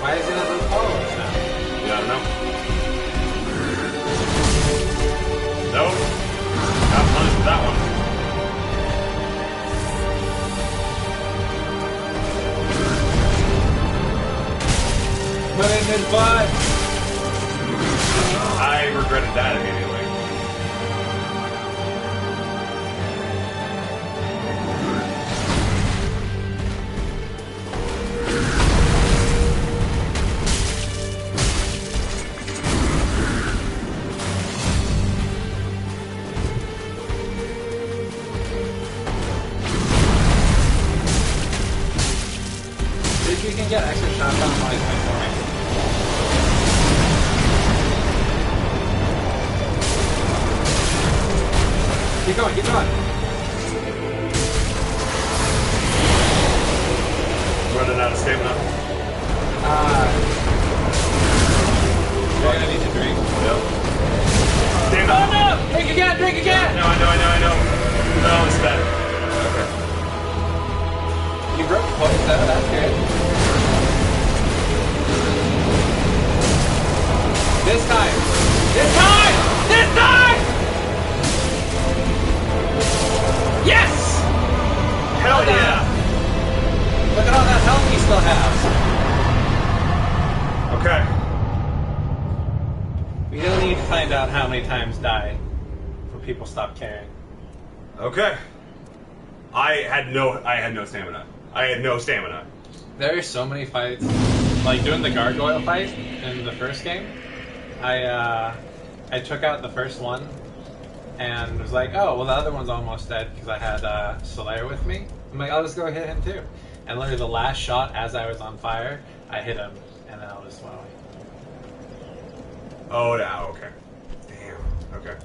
Why is it not the followers now? Yeah, I don't know. Nope. Got punished with that one. Put it in his butt! I regretted that immediately. If you can get extra shots on my point. Keep going, keep going. Running out of stamina. You're gonna need to drink. Yep. Stamina. Oh no! Drink again, drink again! No, I know. No, it's better. Okay. You broke points though, that's good. This time! This time! This time! Yes! Hell yeah! Look at all that health he still has. Okay. We don't need to find out how many times die before people stop caring. Okay. I had no stamina. I had no stamina. There are so many fights, like doing the gargoyle fight in the first game. I took out the first one and was like, oh, well the other one's almost dead because I had Solaire with me. I'm like, I'll just go hit him too. And literally the last shot as I was on fire, I hit him and then I was swallowing. Oh, no, okay. Damn. Okay.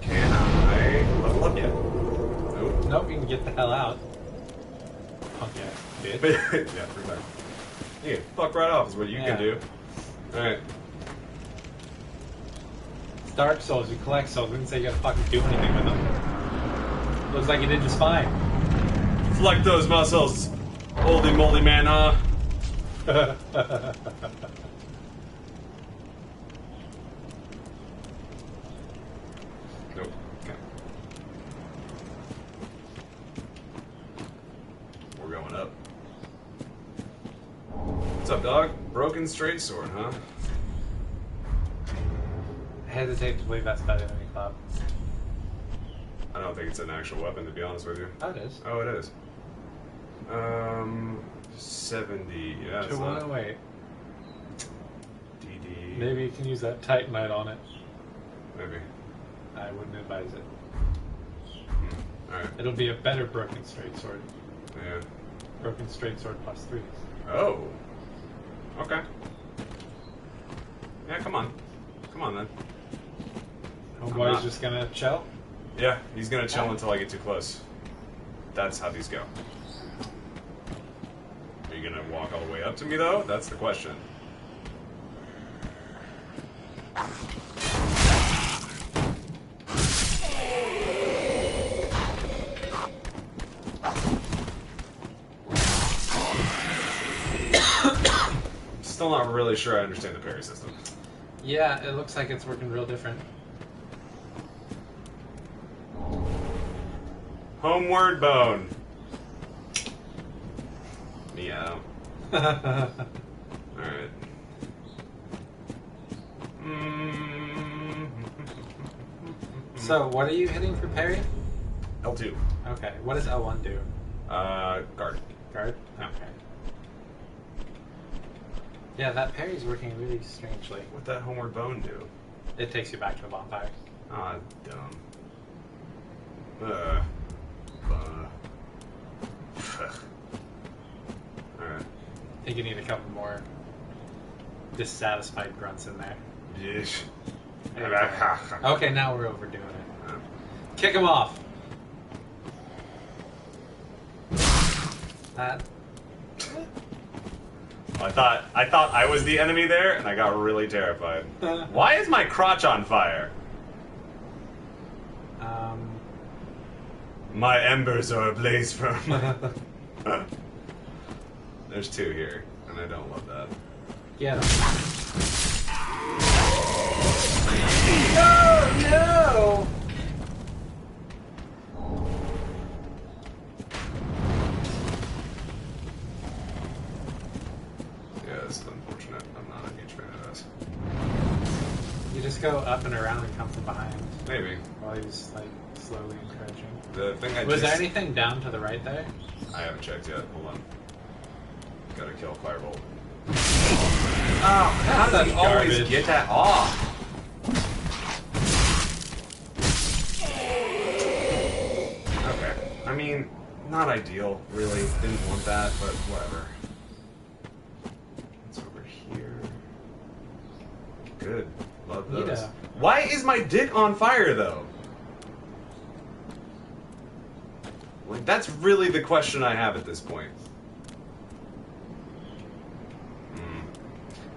Can I level up yet? Nope. Nope, you can get the hell out. Punk ass bitch. Yeah, pretty much. You can fuck right off is what you can do. Alright. It's Dark Souls, you collect souls. We didn't say you gotta fucking do anything with them. Looks like you did just fine. Flex those muscles, holy moly man, huh? Nope. Okay. We're going up. What's up, dog? broken straight sword, huh? I hesitate to believe that's better than a club. I don't think it's an actual weapon, to be honest with you. Oh, it is. Oh, it is. 70. Yeah, To it's 108. DD. Maybe you can use that Titanite on it. Maybe. I wouldn't advise it. Alright. It'll be a better broken straight sword. Yeah. Broken straight sword +3. Oh. Okay. Yeah, come on. Come on, then. Homeboy's just gonna chill? Yeah, he's gonna chill until I get too close. That's how these go. Are you gonna walk all the way up to me, though? That's the question. Still not really sure I understand the parry system. Yeah, it looks like it's working real different. Homeward bone. Meow. Alright. So, what are you hitting for parry? L2. Okay, what does L1 do? Guard. Guard? Okay. Yeah, that parry's working really strangely. What'd that homeward bone do? It takes you back to the bonfire. Ah, dumb. Alright. I think you need a couple more dissatisfied grunts in there. Yeesh. Okay, now we're overdoing it. Kick him off! That. I thought I was the enemy there, and I got really terrified. Why is my crotch on fire? My embers are ablaze from. There's two here, and I don't love that. Get him. No! Yeah, this is unfortunate. I'm not a huge fan of this. You just go up and around and come from behind Maybe. while he's like slowly encroaching. The thing I Was just... there anything down to the right there? I haven't checked yet. Hold on. Gotta kill Firebolt. Oh, How does he always get that off? Okay. I mean, not ideal, really. Didn't want that, but whatever. What's over here? Good. Love those. Yeah. Why is my dick on fire, though? Like, that's really the question I have at this point.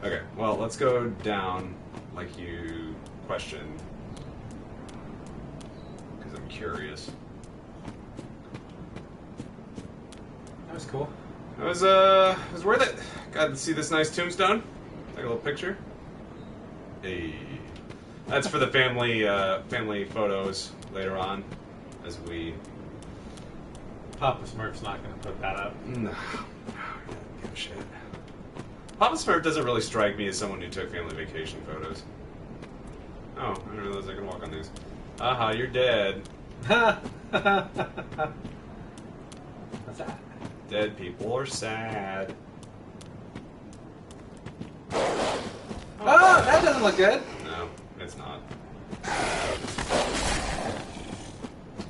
Okay, well, let's go down like you questioned. Because I'm curious. That was cool. It was worth it. Got to see this nice tombstone. Take a little picture. Hey. That's for the family photos later on, as we... Papa Smurf's not going to put that up. No, give a shit. Papa Smurf doesn't really strike me as someone who took family vacation photos. Oh, I didn't realize I could walk on these. Aha, you're dead. What's that? Dead people are sad. Oh, that doesn't look good. No, it's not.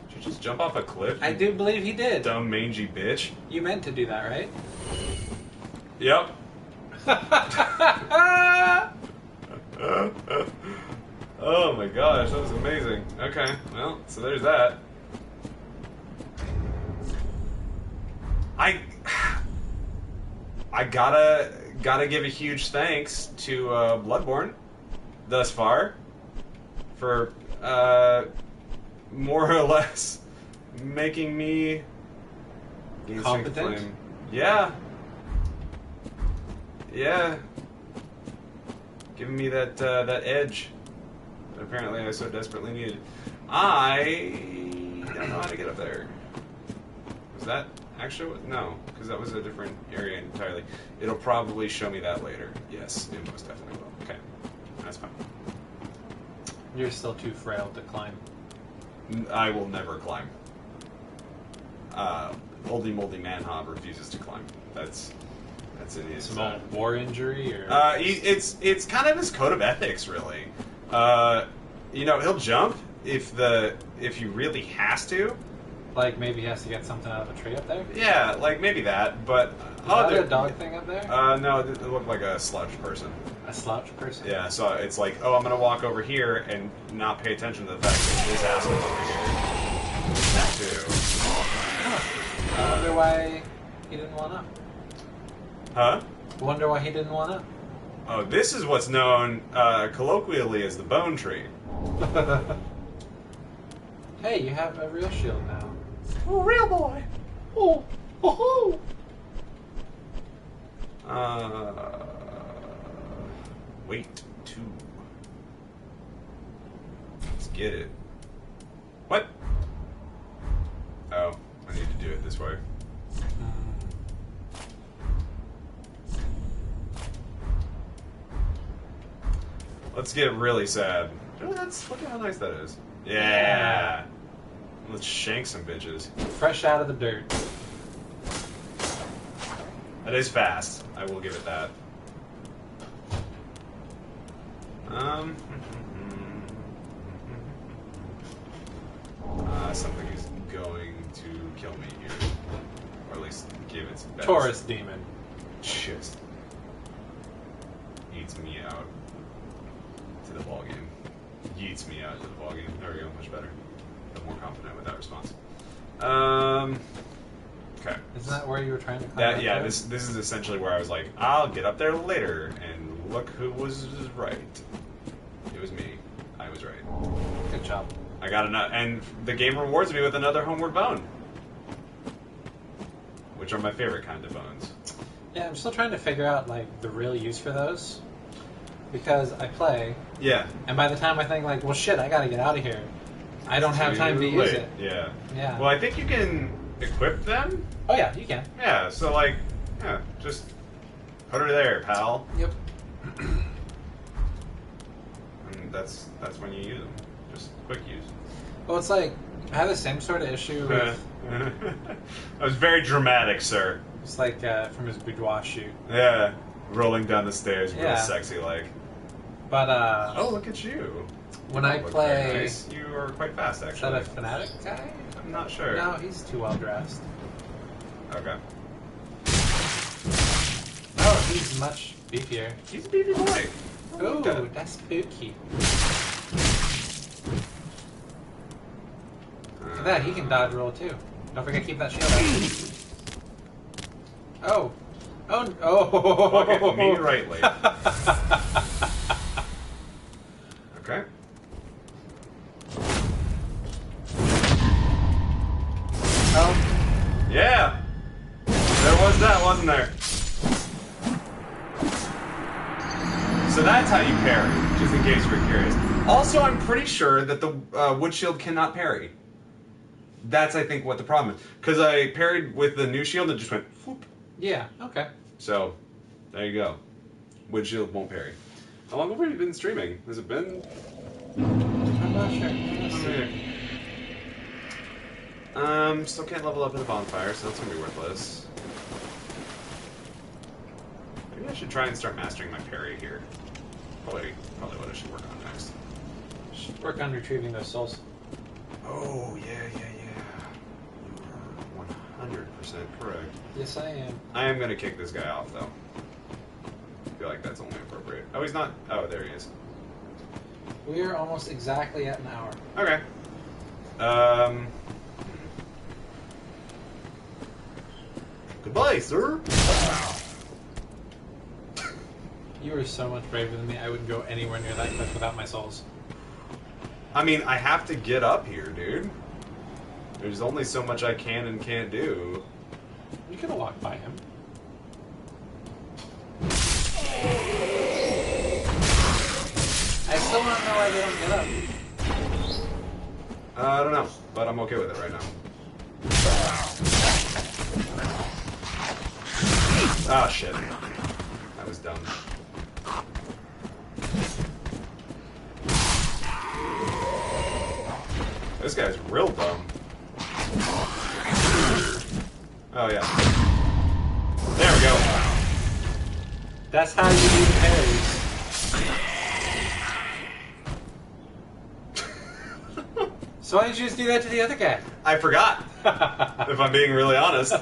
Did you just jump off a cliff? I do believe he did. Dumb mangy bitch. You meant to do that, right? Yep. Oh my gosh, that was amazing. Okay, well, so there's that. I gotta give a huge thanks to Bloodborne thus far for more or less making me gain strength of competent. flame. Yeah. Yeah. Giving me that that edge that apparently I so desperately needed. I don't know how to get up there. Was that Actually, no, because that was a different area entirely. It'll probably show me that later. Yes, it most definitely will. Okay, that's fine. You're still too frail to climb. I will never climb. Oldie moldy manhob refuses to climb. That's in his Some old war injury, or it's kind of his code of ethics, really. He'll jump if he really has to. like maybe he has to get something out of a tree up there. Yeah, like maybe that. But is that a dog thing up there? No, it looked like a slouched person. A slouched person? Yeah, so it's like, oh, I'm gonna walk over here and not pay attention to the fact that his asshole's over here. That too. I wonder why he didn't want up. Huh? I wonder why he didn't want up. Oh, this is what's known colloquially as the bone tree. Hey, you have a real shield now. Oh, real boy. Oh, oh, wait, 2. Let's get it. What? Oh, I need to do it this way. Let's get really sad. Oh, look at how nice that is. Yeah. Let's shank some bitches. Fresh out of the dirt. That is fast. I will give it that. Something is going to kill me here. Or at least give its best. Taurus demon. Just eats me out to the ballgame. Yeets me out to the ballgame. There we go, much better. I'm more confident with that response. Okay. Isn't that where you were trying to climb? Yeah, this is essentially where I was like, I'll get up there later, and look who was right. It was me. I was right. Good job. I got another, and the game rewards me with another homeward bone, which are my favorite kind of bones. Yeah, I'm still trying to figure out like the real use for those, because I play. Yeah. And by the time I think like, well, shit, I gotta get out of here, I don't have time to use it. Yeah. Yeah. Well, I think you can equip them. Oh yeah, you can. Yeah. So like, yeah, just put her there, pal. Yep. And that's when you use them. Just quick use. Well, it's like I have the same sort of issue with. That was very dramatic, sir. It's like from his boudoir shoot. Yeah, rolling down the stairs, real Yeah. sexy like. But oh, look at you! when You I look play, very nice. You are quite fast, is actually. that a fanatic guy? I'm not sure. No, he's too well dressed. Okay. Oh, he's much beefier. He's a beefy boy. Ooh, that's spooky. Look at that, he can dodge roll too. Don't forget to keep that shield out. Oh. Oh, oh. Fuck it, me rightly. Okay. Oh. Yeah! There was that, wasn't there? So that's how you parry, just in case you're curious. Also, I'm pretty sure that the wood shield cannot parry. That's, I think, what the problem is. Because I parried with the new shield and it just went whoop. Yeah, okay. So, there you go. Wood shield won't parry. How long have we been streaming? Has it been? I'm not sure. Let's see. Still can't level up in the bonfire, so that's gonna be worthless. Maybe I should try and start mastering my parry here. Probably what I should work on next. Should work on retrieving those souls. Oh, yeah. You are 100% correct. Yes, I am. I am gonna kick this guy off, though. I feel like that's only appropriate. Oh, he's not. Oh, there he is. We are almost exactly at an hour. Okay. Goodbye, sir. You are so much braver than me. I wouldn't go anywhere near that cliff without my souls. I mean, I have to get up here, dude. There's only so much I can and can't do. You could have walked by him. I still don't know why they don't get up. I don't know, but I'm okay with it right now. Ah, shit. That was dumb. This guy's real dumb. Oh, yeah. There we go. That's how you do parries. So why didn't you just do that to the other guy? I forgot. If I'm being really honest.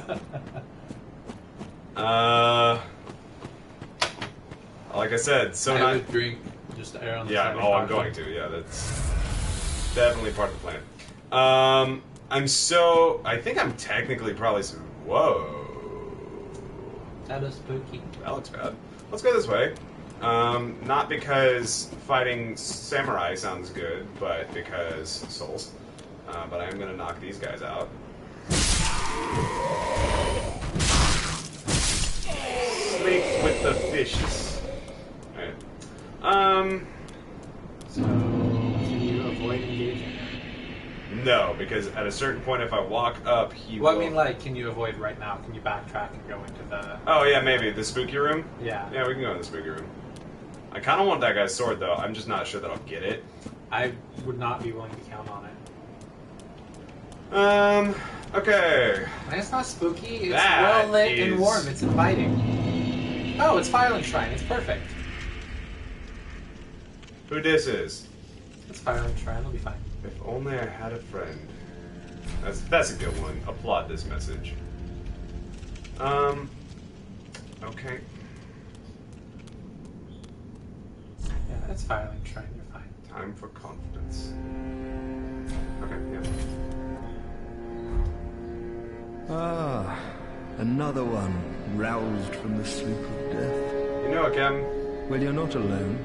Like I said, so I would drink just air on the side. Yeah, oh, I'm going to. Yeah, that's definitely part of the plan. I think I'm technically probably... Whoa. That is spooky. That looks bad. Let's go this way. Not because fighting samurai sounds good, but because souls. But I am going to knock these guys out. Snake with the fishes. Alright. So, can you avoid engaging? No, because at a certain point, if I walk up, he will... Well, I mean, like, can you avoid right now? Can you backtrack and go into the... Oh, yeah, maybe. The spooky room? Yeah. Yeah, we can go in the spooky room. I kind of want that guy's sword, though. I'm just not sure that I'll get it. I would not be willing to count on it. Okay. And it's not spooky. It's That well lit is- and warm. It's inviting. Oh, it's Firelink Shrine. It's perfect. Who this is? It's Firelink Shrine. It'll be fine. If only I had a friend. That's a good one. Applaud this message. Okay. Yeah, it's Firelink Shrine. You're fine. Time for confidence. Okay, yeah. Ah, another one roused from the sleep of death. You know it, Cam. Well, you're not alone.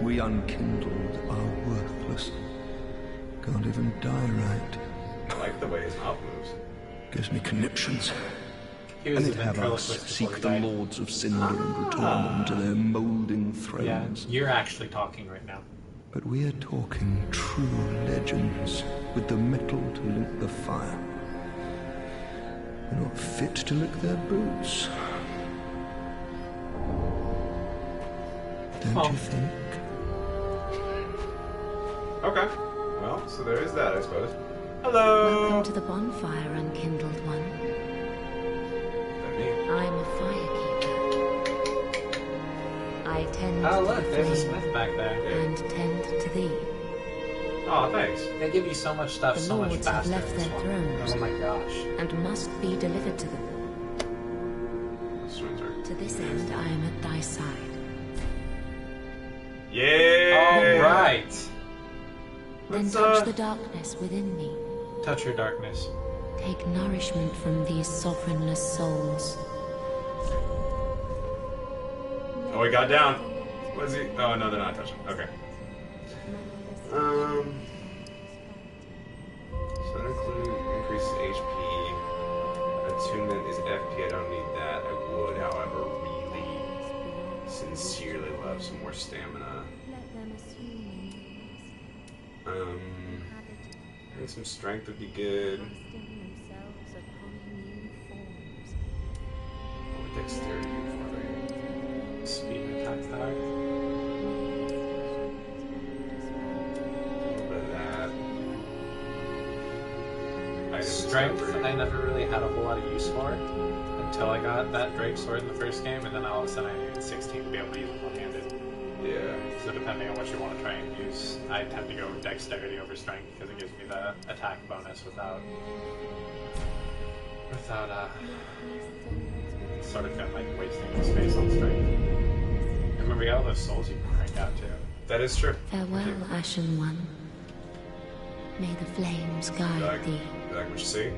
We unkindled are worthless. Can't even die right. I like the way his mouth moves. Gives me conniptions. He was And a it have us ventriloquist before seek he the died. lords of Cinder and return them to their moulding Yeah, thrones. you're actually talking right now. But we are talking true legends with the metal to link the fire. We're not fit to lick their boots. Don't Oh. you think? Okay. Well, so there is that, I suppose. Hello! Welcome to the bonfire, unkindled one. That me? I'm a firekeeper. I tend Oh, to look, the there's a flame smith back there. and tend to thee. Oh, thanks. They give you so much stuff The so much lords have faster. left in this their one. thrones. Oh my gosh. And must be delivered to them. Swings are... To this end, I am at thy side. Yeah! All right. Then Let's, touch the darkness within me. Touch your darkness. Take nourishment from these sovereignless souls. Oh, he got down. What is he? Oh, no, they're not touching. Okay. So that increases HP. Attunement is FP. I don't need that. I would, however, really sincerely love some more stamina. I think some strength would be good. Oh, dexterity before Speed and attack power. a little bit of that. Item Strength, discovery. I never really had a whole lot of use for until I got that Drake sword in the first game, and then all of a sudden I needed 16 to be able to use it one-handed. Yeah. So depending on what you want to try and use, I tend to go dexterity over strength because it gives me the attack bonus without sort of feeling like wasting space on strength. And remember, you got all those souls you can crank out too. That is true. Farewell, Ashen One. May the flames guide thee. You like what you see?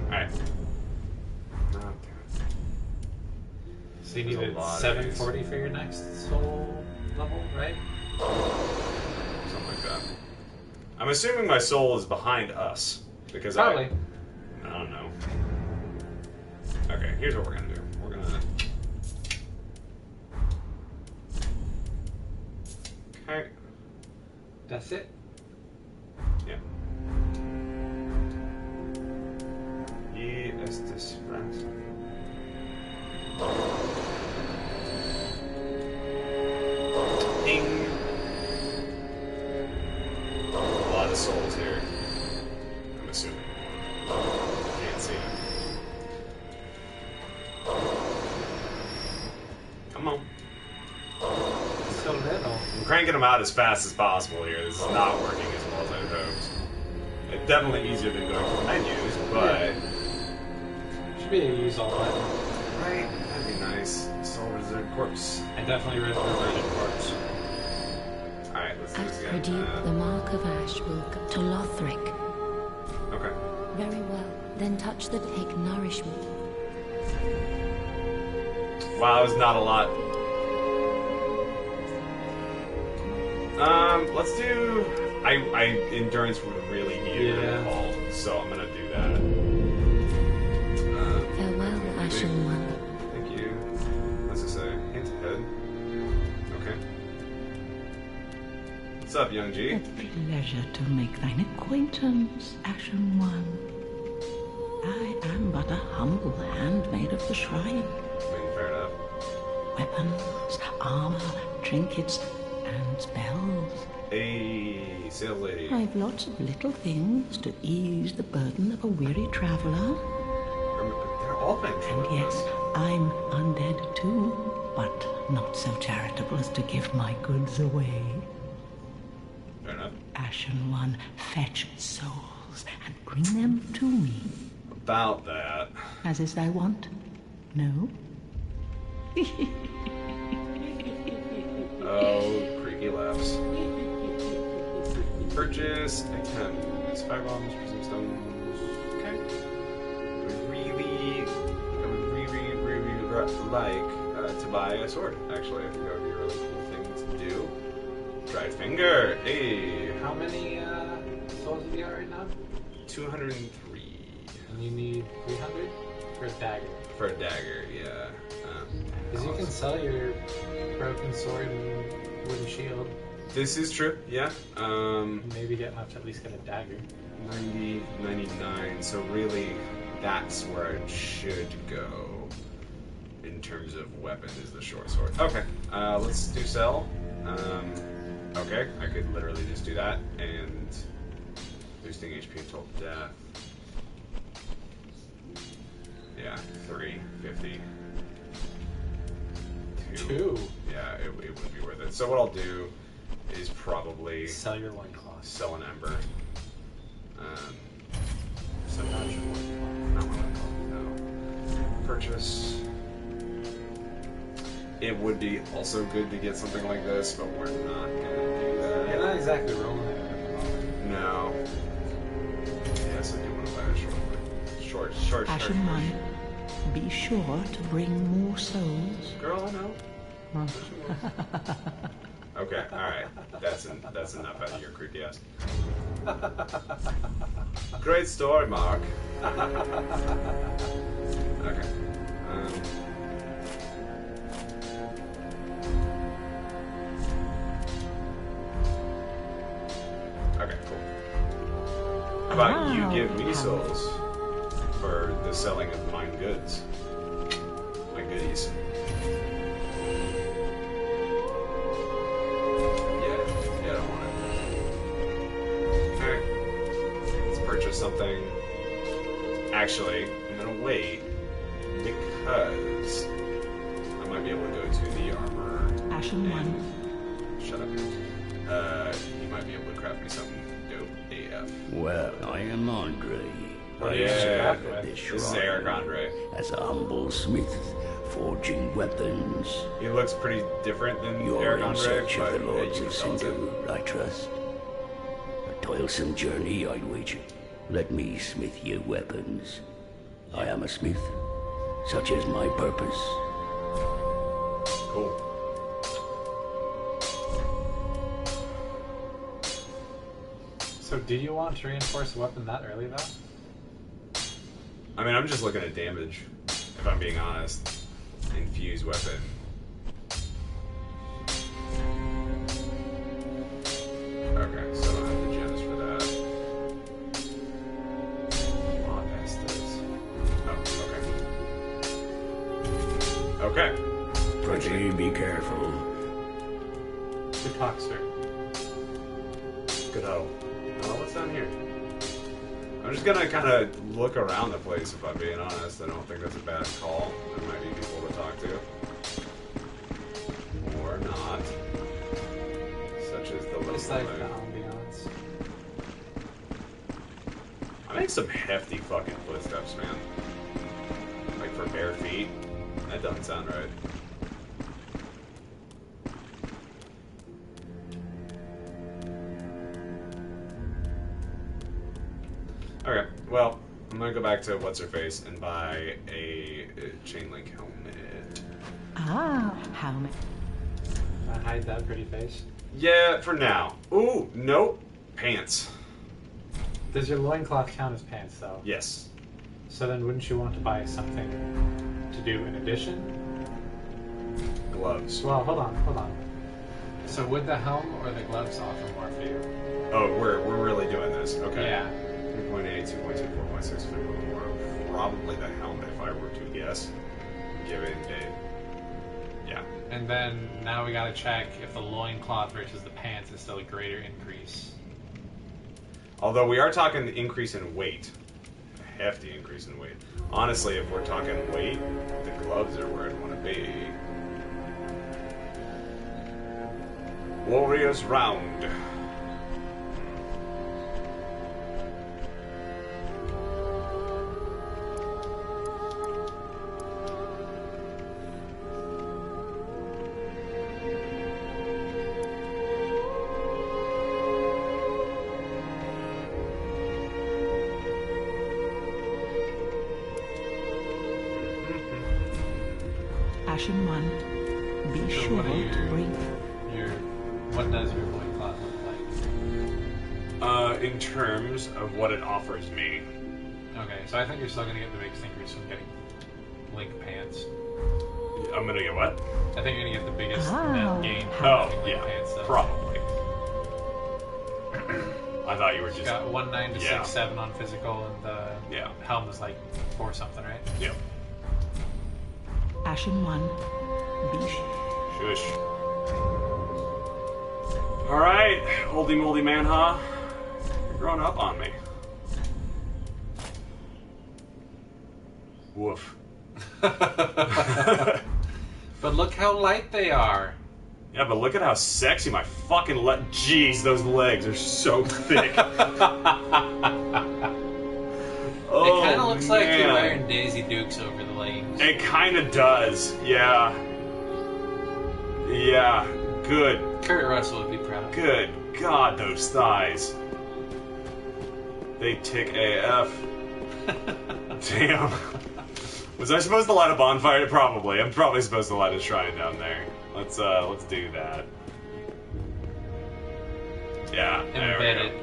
Alright. Oh, damn it. So you There's a needed lot of 740 for your next soul level, right? Something like that. I'm assuming my soul is behind us. Because Probably. I don't know. Okay, here's what we're gonna do. We're gonna... Okay. That's it. Yeah. Y estes frases. Ding. A lot of souls here. I'm assuming. Can't see them. Come on. So little. I'm cranking them out as fast as possible here. This is not working as well as I hoped. It's definitely easier than going through menus, but... Should be a use all button. Right? That'd be nice. Soul Reserve Corpse. I definitely read the Virgin Corpse. Alright, let's do At this again. Pradeep, the mark of ash will go to Lothric. Okay. Very well. Then touch the take nourishment. Wow, that was not a lot. Let's do... I endurance would really need it Yeah. called, so I'm gonna do that. Farewell, Ashen One. Thank you. What's it say? Hint ahead. Okay. What's up, young G? A pleasure to make thine acquaintance, Ashen One. I am but a humble handmaid of the shrine. I mean, fair enough. Weapons, armor, trinkets, and spells. Hey, sales lady. I've lots of little things to ease the burden of a weary traveler. They're all ventriloquist. And yes, I'm undead too, but not so charitable as to give my goods away. Fair enough. Ashen One, fetch souls and bring them to me. About that. As is thy wont? No? Oh, creepy laughs. Purchase items. Firebombs, prism stones. Okay. I would really like to buy a sword, actually. I think that would be a really cool thing to do. Dried finger. Hey. How many souls have you got right now? 203. And you need 300 for a dagger. For a dagger, yeah. Because you can sell your broken sword and wooden shield. This is true, yeah. Maybe get enough to at least get a dagger. 90, 99, so really that's where it should go in terms of weapon is the short sword. Okay, let's do sell. Okay, I could literally just do that, and boosting HP until death. Yeah, 350. Two? Yeah, it wouldn't be worth it. So what I'll do is probably Sell your loincloth. sell an ember. So not no. Purchase. It would be also good to get something like this, but we're not gonna do that. You're not exactly rolling it at the moment. No. Yes, I do want to buy a short. Ashen One, be sure to bring more souls. Girl, I know. Okay, alright. That's enough out of your creepy ass. Great story, Mark. Okay. Okay, cool. How about you give me souls for the selling of mine goods? My goodies. Yeah, I don't want it. Alright. Let's purchase something. Actually, I'm gonna wait because I might be able to go to the armor. Ashen One, Shut up. You might be able to craft me something dope AF. Well, I am Andre. Oh, I yeah. serve at This this is shrine Eric Andre. as a humble smith, forging weapons. He looks pretty different than You're Eric in Andre, search but of the Lords you of can tell it's him. Cinder, I trust. A toilsome journey, I'd wager. Let me smith you weapons. I am a smith. Such is my purpose. Cool. So do you want to reinforce a weapon that early, though? I mean, I'm just looking at damage, if I'm being honest. Infused weapon. Okay, so I don't have the gems for that. Law Estes. Oh, okay. be careful. Good talk, sir. Good oh. Oh, what's down here? I'm just gonna kind of look around the place, if I'm being honest. I don't think that's a bad call. There might be people to talk to. Or not. Such as the little Just like thing. the ambiance. I make some hefty fucking footsteps, man. Like for bare feet. That doesn't sound right. Okay, well, I'm gonna go back to what's her face and buy a chain link helmet. Ah, how many? Hide that pretty face. Yeah, for now. Ooh, nope. Pants. Does your loincloth count as pants, though? Yes. So then wouldn't you want to buy something to do in addition? Gloves. Well, hold on. So would the helm or the gloves offer more for you? Oh, we're really doing this. Okay. Yeah. 3.8, 2.2, 4.6, 3.4. Probably the helmet if I were to guess. Given it. Yeah. And then now we gotta check if the loincloth versus the pants is still a greater increase. Although we are talking the increase in weight. A hefty increase in weight. Honestly, if we're talking weight, the gloves are where I'd want to be. Warriors round. Ashen One, be So sure what are to bring... what does your loincloth look like? In terms of what it offers me. Okay, so I think you're still gonna get the biggest increase from getting link pants. I'm gonna get what? I think you're gonna get the biggest Oh. net gain from Oh, having link yeah. pants. Though. Probably. I thought you were You just... got 1.9 to Yeah. 6.7 on physical, and the Yeah. helm was like 4 something, right? Yep. Ashen One, be Shush. Alright, oldie moldy man, huh? You're growing up on me. Woof. But look how light they are. Yeah, but look at how sexy my fucking Jeez, those legs are so thick. It kind of looks like you're wearing Daisy Dukes over the leggings. It kind of does, yeah. Yeah, good. Kurt Russell would be proud. Good God, those thighs. They tick AF. Damn. Was I supposed to light a bonfire? Probably. I'm probably supposed to light a shrine down there. Let's do that. Yeah, there we Embedded. go.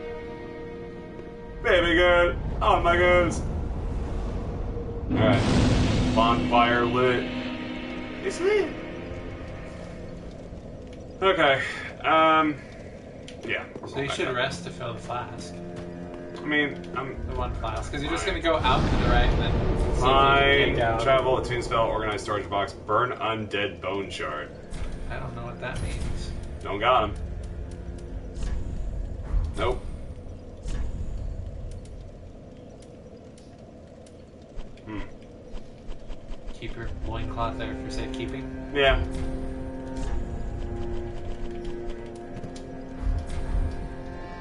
Baby girl, on my goes. Alright. Bonfire lit. It's lit. Okay. Yeah. So you should rest to fill the flask. I mean, The one flask. Because you're just going to go out to the right and then see if you fine. can pick out. Travel, attune spell, organize storage box, burn undead bone shard. I don't know what that means. Don't got him. Nope. Keep your loincloth there for safekeeping. Yeah.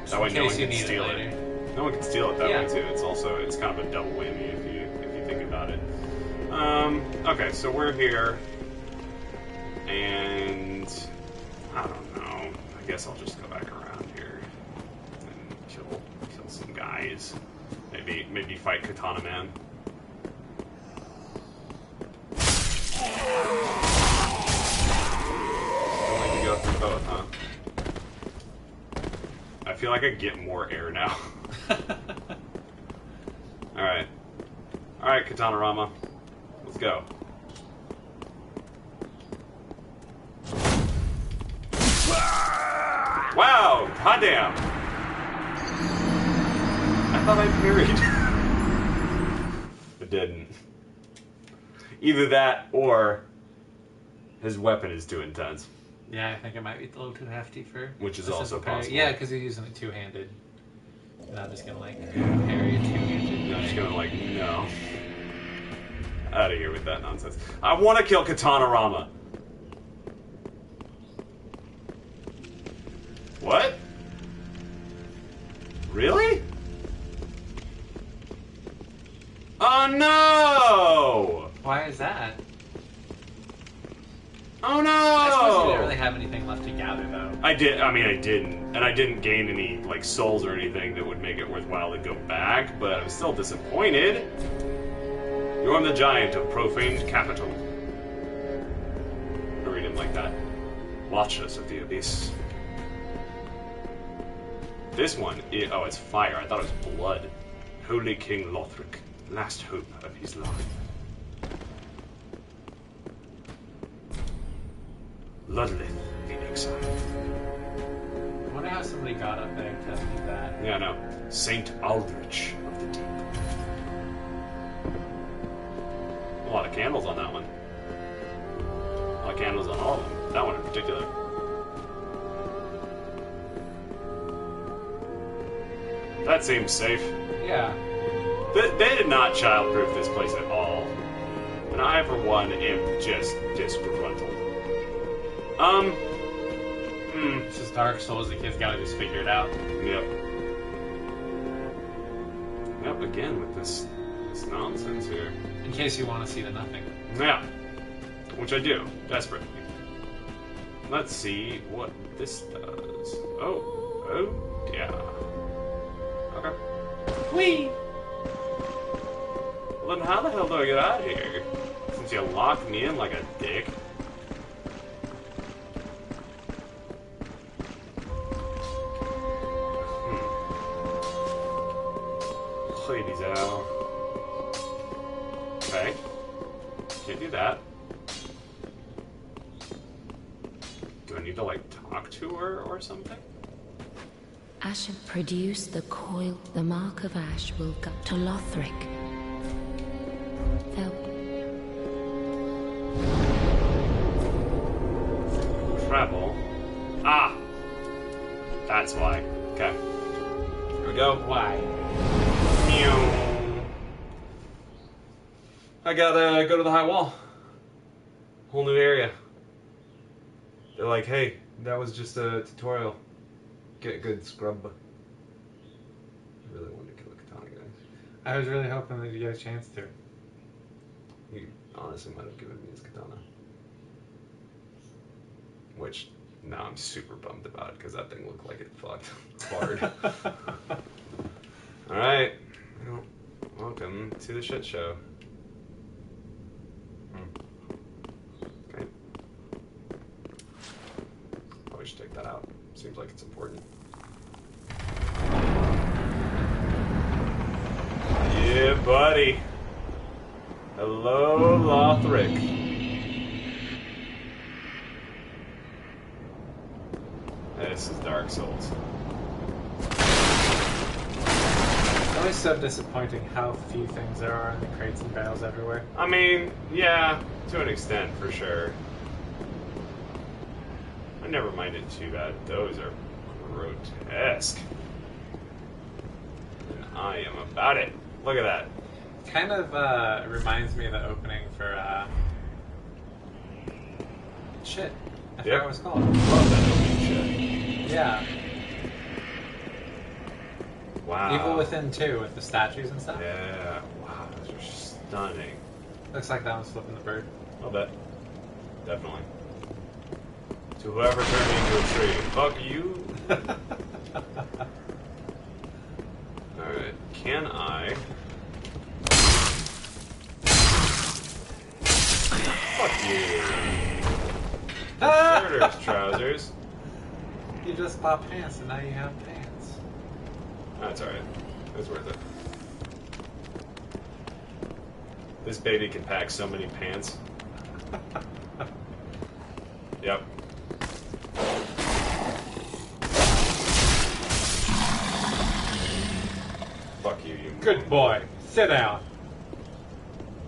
That way in no one case you can need steal it it. later. No one can steal it that Yeah. way too. It's kind of a double whammy if you think about it. Okay, so we're here, and I don't know. I guess I'll just go back around here and kill some guys. Maybe fight Katana Man. Don't like to go through both, huh? I feel like I get more air now. Alright. Alright, Katana Rama. Let's go. Wow! Hot damn! I thought I parried. I didn't. Either that or His weapon is too intense. Yeah, I think it might be a little too hefty for. Which is a also simple parry. possible. Yeah, because he's using it two-handed. And I'm just gonna like parry a two-handed. I'm just gonna like, no. Out of here with that nonsense. I want to kill Katana Rama. What? Really? Oh no! Why is that? Oh no! I suppose you didn't really have anything left to gather, though. I didn't. And I didn't gain any, like, souls or anything that would make it worthwhile to go back, but I'm still disappointed. You're the giant of profaned capital. I read him like that. Watch us of the abyss. This one, oh, it's fire. I thought it was blood. Holy King Lothric, last hope of his line. Ludleth in exile. I wonder how somebody got up there to do that. Yeah, no. Saint Aldrich of the Deep. A lot of candles on that one. A lot of candles on all of them. That one in particular. That seems safe. Yeah. They did not childproof this place at all. And I, for one, am just disgruntled. This is Dark Souls. The kids gotta just figure it out. Yep. Yep, again with this nonsense here. In case you want to see the nothing. Yeah. Which I do, desperately. Let's see what this does. Oh, yeah. Okay. Whee! Well, then how the hell do I get out of here? Since you locked me in like a dick. Ladies out. Okay. Can't do that. Do I need to, like, talk to her or something? Asher produced the coil. The mark of ash will go to Lothric. Travel. Ah! That's why. Okay. Here we go. Why? I gotta go to the high wall. Whole new area. They're like, hey, that was just a tutorial. Get a good scrub. I really wanted to kill a katana, guys. I was really hoping that you get a chance to. He honestly might have given me his katana. Which, now I'm super bummed about because that thing looked like it fucked hard. Alright. Well, welcome to the shit show. Okay. Probably should take that out. Seems like it's important. Yeah, buddy. Hello, Lothric. This is Dark Souls. It's always so disappointing how few things there are in the crates and barrels everywhere. I mean, yeah, to an extent, for sure. I never minded too bad. Those are grotesque. And I am about it. Look at that. Kind of reminds me of the opening for, shit. I forgot what it was called. Love that opening shit. Yeah. Wow. Evil Within 2 with the statues and stuff. Yeah. Wow, those are stunning. Looks like that one's flipping the bird. I'll bet. Definitely. To whoever turned me into a tree. Fuck you. Alright. Can I... Fuck you. Deserter's trousers. You just bought pants and now you have pants. That's alright. It's worth it. This baby can pack so many pants. Yep. Fuck you, you Good boy. Sit down.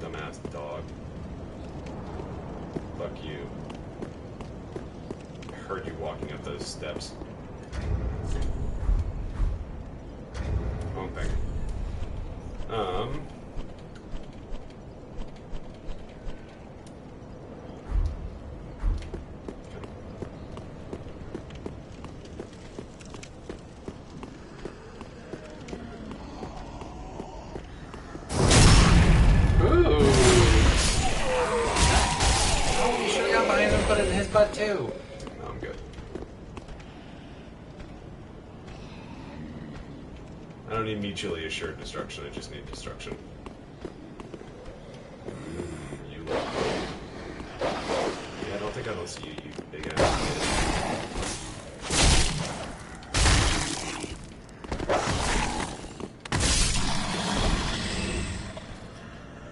dumbass dog. Fuck you. heard you walking up those steps. Pumping. Butt too. No, I'm good. I don't need mutually assured destruction, I just need destruction. You look. Yeah, I don't think I don't see you, you big ass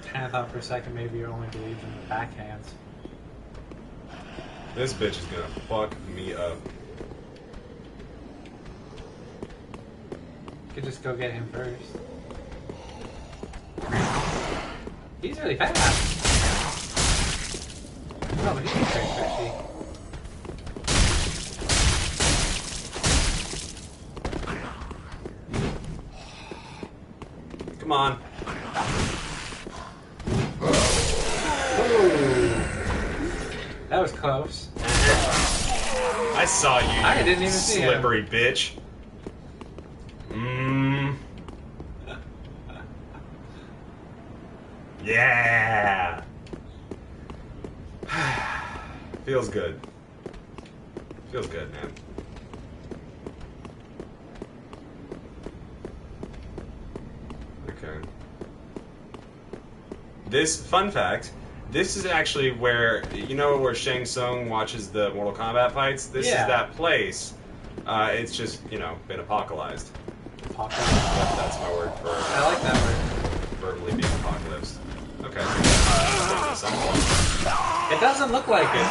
kid. I thought for a second maybe you only believed in the backhands. This bitch is gonna fuck me up. You could just go get him first. He's really fast. Oh, but he's very fishy. Come on. That was close. I saw you, I didn't even see him. slippery bitch. Yeah. Feels good. Feels good, man. Okay. This, fun fact, this is actually where, you know where Shang Tsung watches the Mortal Kombat fights? This is that place. It's just, you know, been apocalypsed. That's my word for... I like that word. Verbally being apocalypse. Okay. It doesn't look like it.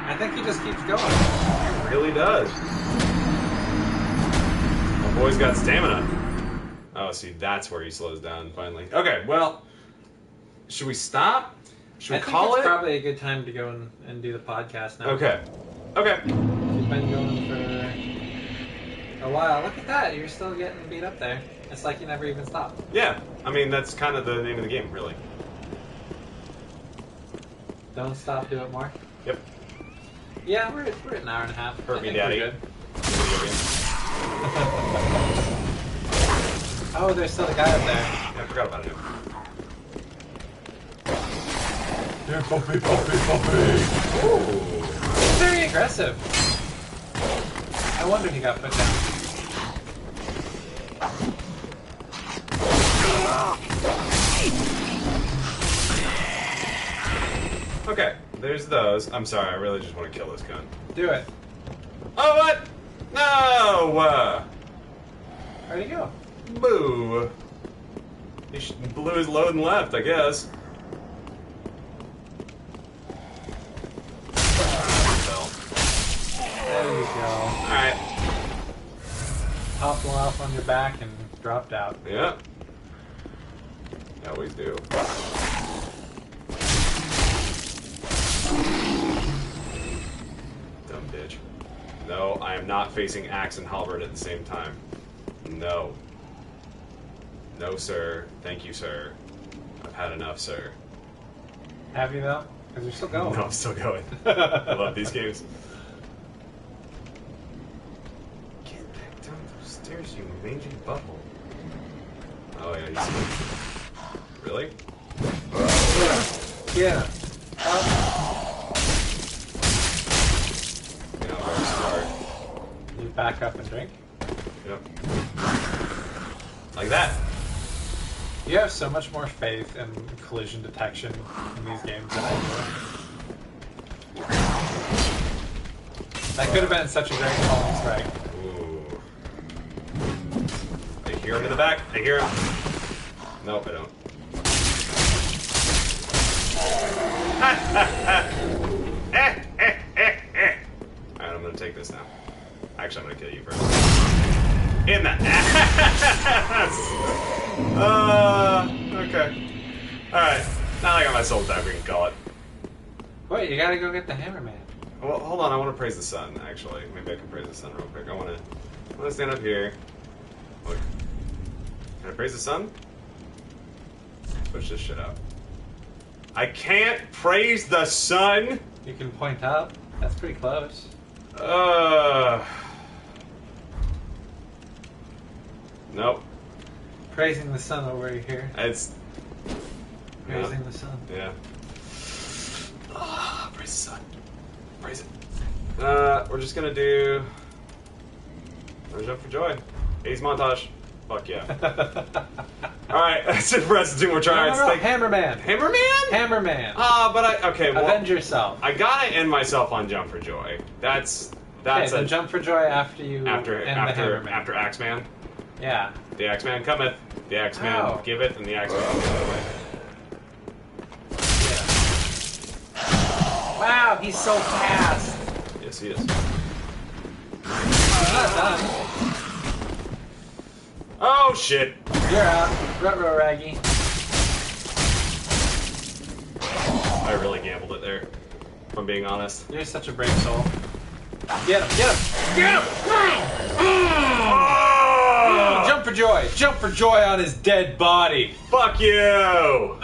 I think he just keeps going. It really does. My boy's got stamina. Oh, see, that's where he slows down, finally. Okay, well... Should we stop? Should we call it? It's probably a good time to go and do the podcast now. Okay. Okay. We've been going for a while. Look at that. You're still getting beat up there. It's like you never even stopped. Yeah. I mean, that's kind of the name of the game, really. Don't stop, do it more. Yep. Yeah, we're at an hour and a half. Hurt me, Daddy. We're good. Oh, there's still the guy up there. Yeah, I forgot about him. Yeah, puppy. Ooh. Very aggressive. I wonder if he got put down. Okay, there's those. I'm sorry, I really just want to kill this gun. Do it. Oh, what? No! Where'd he go? Boo. He blew his load and left, I guess. There you go. Alright. Popped one off on your back and dropped out. Yeah. I always do. Dumb bitch. No, I am not facing axe and halberd at the same time. No. No, sir. Thank you, sir. I've had enough, sir. Have you though? Because you're still going. No, I'm still going. I love these games. Get back down those stairs, you mangy butthole. Oh, yeah, he's... Really? Yeah. You know where to start. You back up and drink? Yep. Like that. You have so much more faith in collision detection in these games than I do. That could have been such a great calling strike. Ooh. I hear him in the back. I hear him. Nope, I don't. Alright, I'm gonna take this now. Actually, I'm gonna kill you first. In the ass! Okay. Alright. Now I got my soul back, we can call it. Wait, you gotta go get the hammer man. Well, hold on. I want to praise the sun. Actually, maybe I can praise the sun real quick. I want to stand up here. Look. Can I praise the sun? Push this shit up. I can't praise the sun. You can point up. That's pretty close. Nope. Praising the sun over here. It's Praising the sun. Yeah. Praise the sun. Praise it. We're just gonna do Jump for Joy. 80s montage. Fuck yeah. Alright, that's it for us. 2 more tries. No. Hammerman. Hammerman? But okay, well, avenge yourself. I gotta end myself on Jump for Joy. That's then Jump for Joy after you after end the Hammerman. After Axeman. Yeah. The Axeman cometh. The Axeman giveth, and the Axeman goes away. Yeah. Wow, he's so fast. Yes, he is. He's not done. Oh shit! You're out. Ruh-roh, Raggy. I really gambled it there, if I'm being honest. You're such a brave soul. Get him! Get him! Get him! Oh! Jump for Joy! Jump for Joy on his dead body! Fuck you!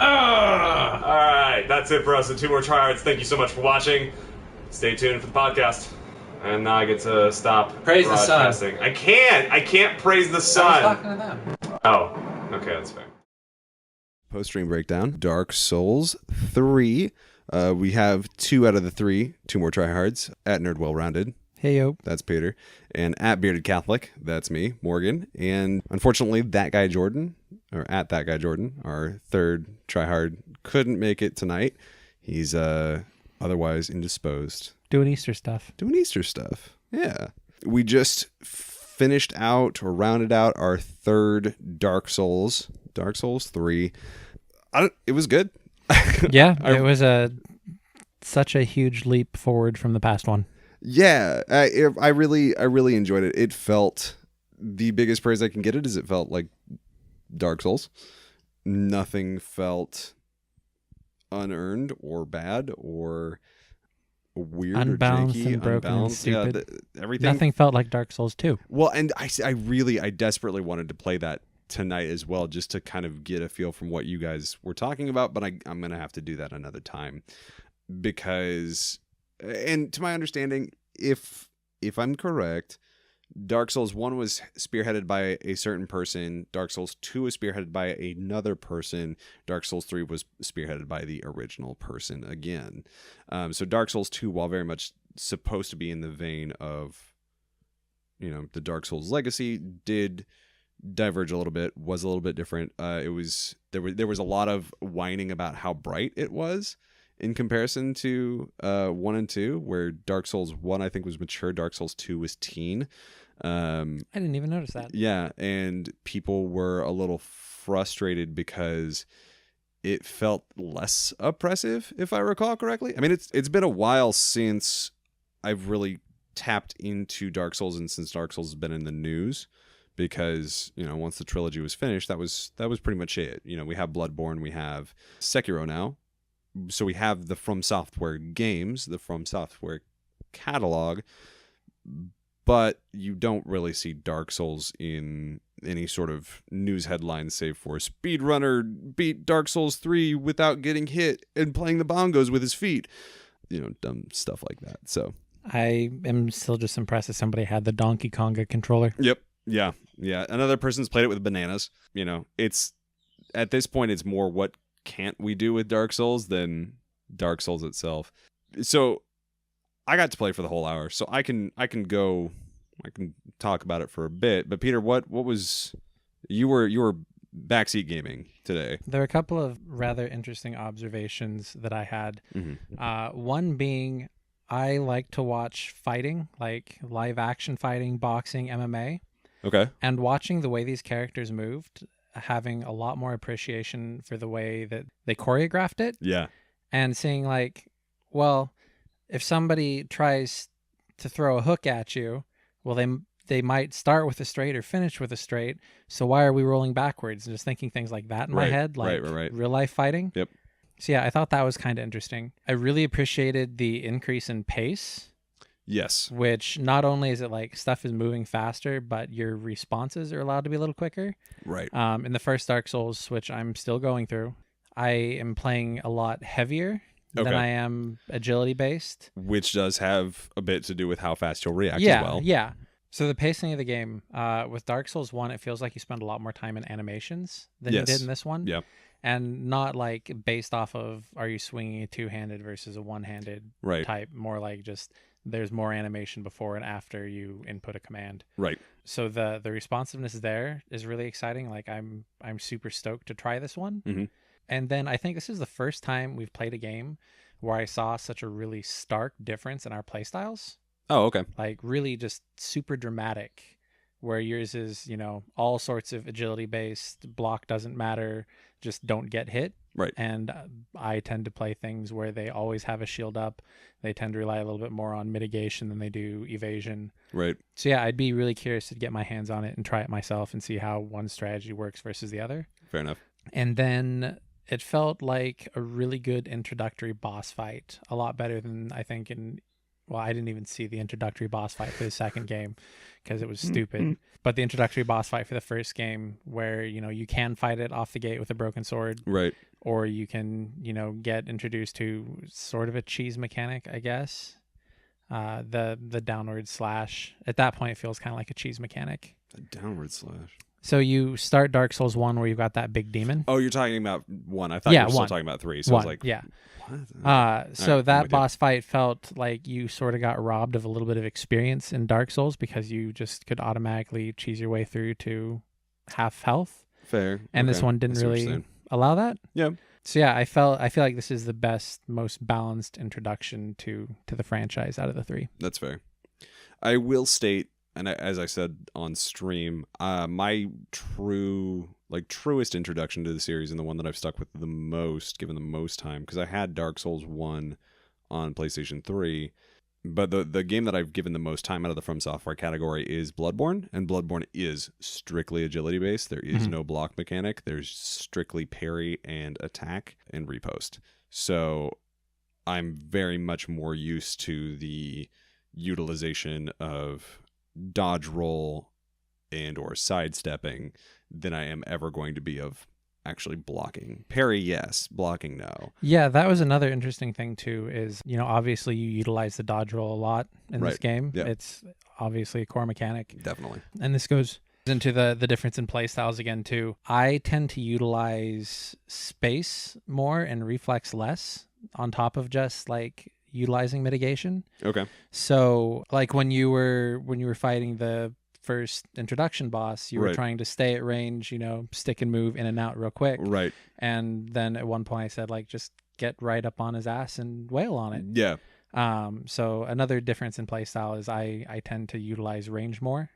Alright, that's it for us at 2 more tryhards. Thank you so much for watching. Stay tuned for the podcast. And now I get to stop Praise the sun. broadcasting. I can't praise the sun. I was talking to them. Oh, okay, that's fair. Post-stream breakdown, Dark Souls 3. We have 2 out of the 3, 2 more tryhards, at Nerd Well Rounded. Hey, yo. That's Peter. And at Bearded Catholic, that's me, Morgan. And unfortunately, That Guy Jordan, or at That Guy Jordan, our 3rd tryhard, couldn't make it tonight. He's otherwise indisposed. Doing Easter stuff. Yeah. We just finished out or rounded out our 3rd Dark Souls 3. It was good. Yeah, it was such a huge leap forward from the past one. Yeah, I really enjoyed it. It felt, the biggest praise I can get it is it felt like Dark Souls. Nothing felt unearned or bad or weird unbalanced or janky, and broken unbalanced. and stupid. Yeah, everything. Nothing felt like Dark Souls 2. Well, and I desperately wanted to play that tonight as well, just to kind of get a feel from what you guys were talking about, but I'm going to have to do that another time because, and to my understanding, if I'm correct, Dark Souls 1 was spearheaded by a certain person, Dark Souls 2 was spearheaded by another person, Dark Souls 3 was spearheaded by the original person again. So Dark Souls 2, while very much supposed to be in the vein of, the Dark Souls legacy, did diverge a little bit, was a little bit different. There was a lot of whining about how bright it was in comparison to 1 and 2, where Dark Souls 1 I think was mature, Dark Souls 2 was teen. I didn't even notice that. Yeah, and people were a little frustrated because it felt less oppressive, if I recall correctly. I mean, it's been a while since I've really tapped into Dark Souls, and since Dark Souls has been in the news, because once the trilogy was finished, that was pretty much it. We have Bloodborne, we have Sekiro now, so we have the From Software games, the From Software catalog, but you don't really see Dark Souls in any sort of news headlines, save for speedrunner beat Dark Souls 3 without getting hit and playing the bongos with his feet. Dumb stuff like that. So I am still just impressed that somebody had the Donkey Konga controller. Yep. Yeah. Another person's played it with bananas. It's at this point, it's more what can't we do with Dark Souls than Dark Souls itself. So I got to play for the whole hour, so I can talk about it for a bit. But Peter, what was you were backseat gaming today? There were a couple of rather interesting observations that I had. Mm-hmm. One being, I like to watch fighting, like live action fighting, boxing, MMA. Okay. And watching the way these characters moved, having a lot more appreciation for the way that they choreographed it. Yeah. And seeing if somebody tries to throw a hook at you, well, they might start with a straight or finish with a straight. So why are we rolling backwards? And just thinking things like that in my head, like right. real life fighting. Yep. So yeah, I thought that was kind of interesting. I really appreciated the increase in pace. Yes. Which not only is it like stuff is moving faster, but your responses are allowed to be a little quicker. Right. In the first Dark Souls, which I'm still going through, I am playing a lot heavier than I am agility based. Which does have a bit to do with how fast you'll react as well. Yeah. So the pacing of the game, with Dark Souls 1, it feels like you spend a lot more time in animations than you did in this one. Yeah. And not like based off of are you swinging a two-handed versus a one-handed type, more like just there's more animation before and after you input a command. Right. So the responsiveness there is really exciting. Like I'm super stoked to try this one. Mm-hmm. And then I think this is the first time we've played a game where I saw such a really stark difference in our playstyles. Oh, okay. Like really just super dramatic, where yours is, all sorts of agility based, block doesn't matter, just don't get hit. Right. And I tend to play things where they always have a shield up. They tend to rely a little bit more on mitigation than they do evasion. Right. So yeah, I'd be really curious to get my hands on it and try it myself and see how one strategy works versus the other. Fair enough. And then it felt like a really good introductory boss fight, a lot better than I think I didn't even see the introductory boss fight for the second game because it was stupid. But the introductory boss fight for the first game where, you can fight it off the gate with a broken sword. Right. Or you can, get introduced to sort of a cheese mechanic, I guess. The downward slash. At that point, it feels kind of like a cheese mechanic. A downward slash. So you start Dark Souls 1 where you've got that big demon. Oh, you're talking about 1. I thought you were still talking about 3. So I was like, yeah. What? So that boss fight felt like you sort of got robbed of a little bit of experience in Dark Souls because you just could automatically cheese your way through to half health. Fair. And this one didn't really allow that. Yeah. So yeah, I feel like this is the best, most balanced introduction to the franchise out of the 3. That's fair. I will state, and as I said on stream, my truest introduction to the series and the one that I've stuck with the most, given the most time, because I had Dark Souls 1 on PlayStation 3, but the game that I've given the most time out of the From Software category is Bloodborne, and Bloodborne is strictly agility based. There is no block mechanic. There's strictly parry and attack and riposte. So I'm very much more used to the utilization of dodge roll and or sidestepping than I am ever going to be of actually blocking. Parry, yes. Blocking, no. Yeah, that was another interesting thing too is, obviously you utilize the dodge roll a lot in this game. Yeah. It's obviously a core mechanic. Definitely. And this goes into the difference in play styles again too. I tend to utilize space more and reflex less on top of just like utilizing mitigation. Okay. So like when you were fighting the first introduction boss, you were trying to stay at range, stick and move in and out real quick. Right. And then at one point I said like just get right up on his ass and wail on it. Yeah. So another difference in play style is I tend to utilize range more.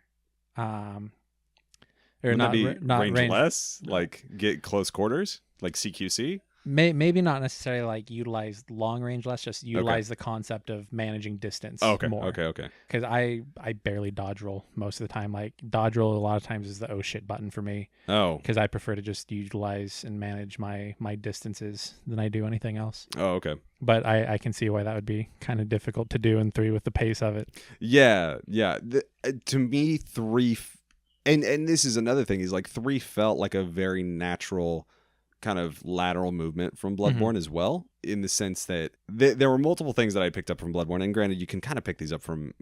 Or not range less, like get close quarters, like CQC. Maybe not necessarily like utilize long range less, just utilize the concept of managing distance more. Okay. Because I barely dodge roll most of the time. Like dodge roll a lot of times is the oh shit button for me. Oh. Because I prefer to just utilize and manage my distances than I do anything else. Oh, okay. But I can see why that would be kind of difficult to do in 3 with the pace of it. Yeah. To me, 3... And this is another thing, is like 3 felt like a very natural kind of lateral movement from Bloodborne as well, in the sense that there were multiple things that I picked up from Bloodborne, and granted you can kind of pick these up from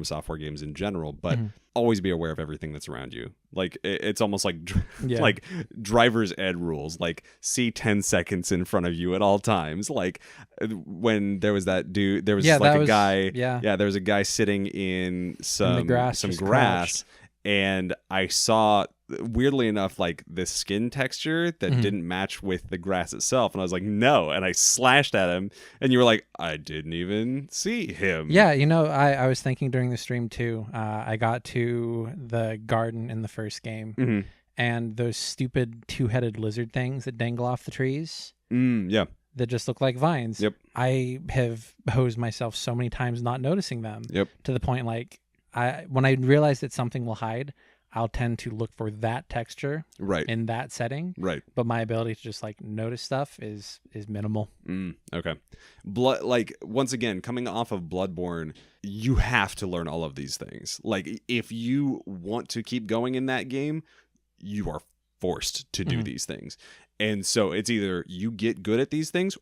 software games in general, but always be aware of everything that's around you. Like it's almost like like driver's ed rules, like see 10 seconds in front of you at all times. Like when there was that dude, there was there was a guy sitting in some grass. And I saw, weirdly enough, like the skin texture that didn't match with the grass itself. And I was like, no. And I slashed at him. And you were like, I didn't even see him. Yeah, I was thinking during the stream too. I got to the garden in the first game. And those stupid 2-headed lizard things that dangle off the trees. Yeah. That just look like vines. Yep. I have hosed myself so many times not noticing them. Yep. To the point like, when I realize that something will hide, I'll tend to look for that texture in that setting. Right. But my ability to just like notice stuff is minimal. Okay. Like once again, coming off of Bloodborne, you have to learn all of these things. Like if you want to keep going in that game, you are forced to do these things. And so it's either you get good at these things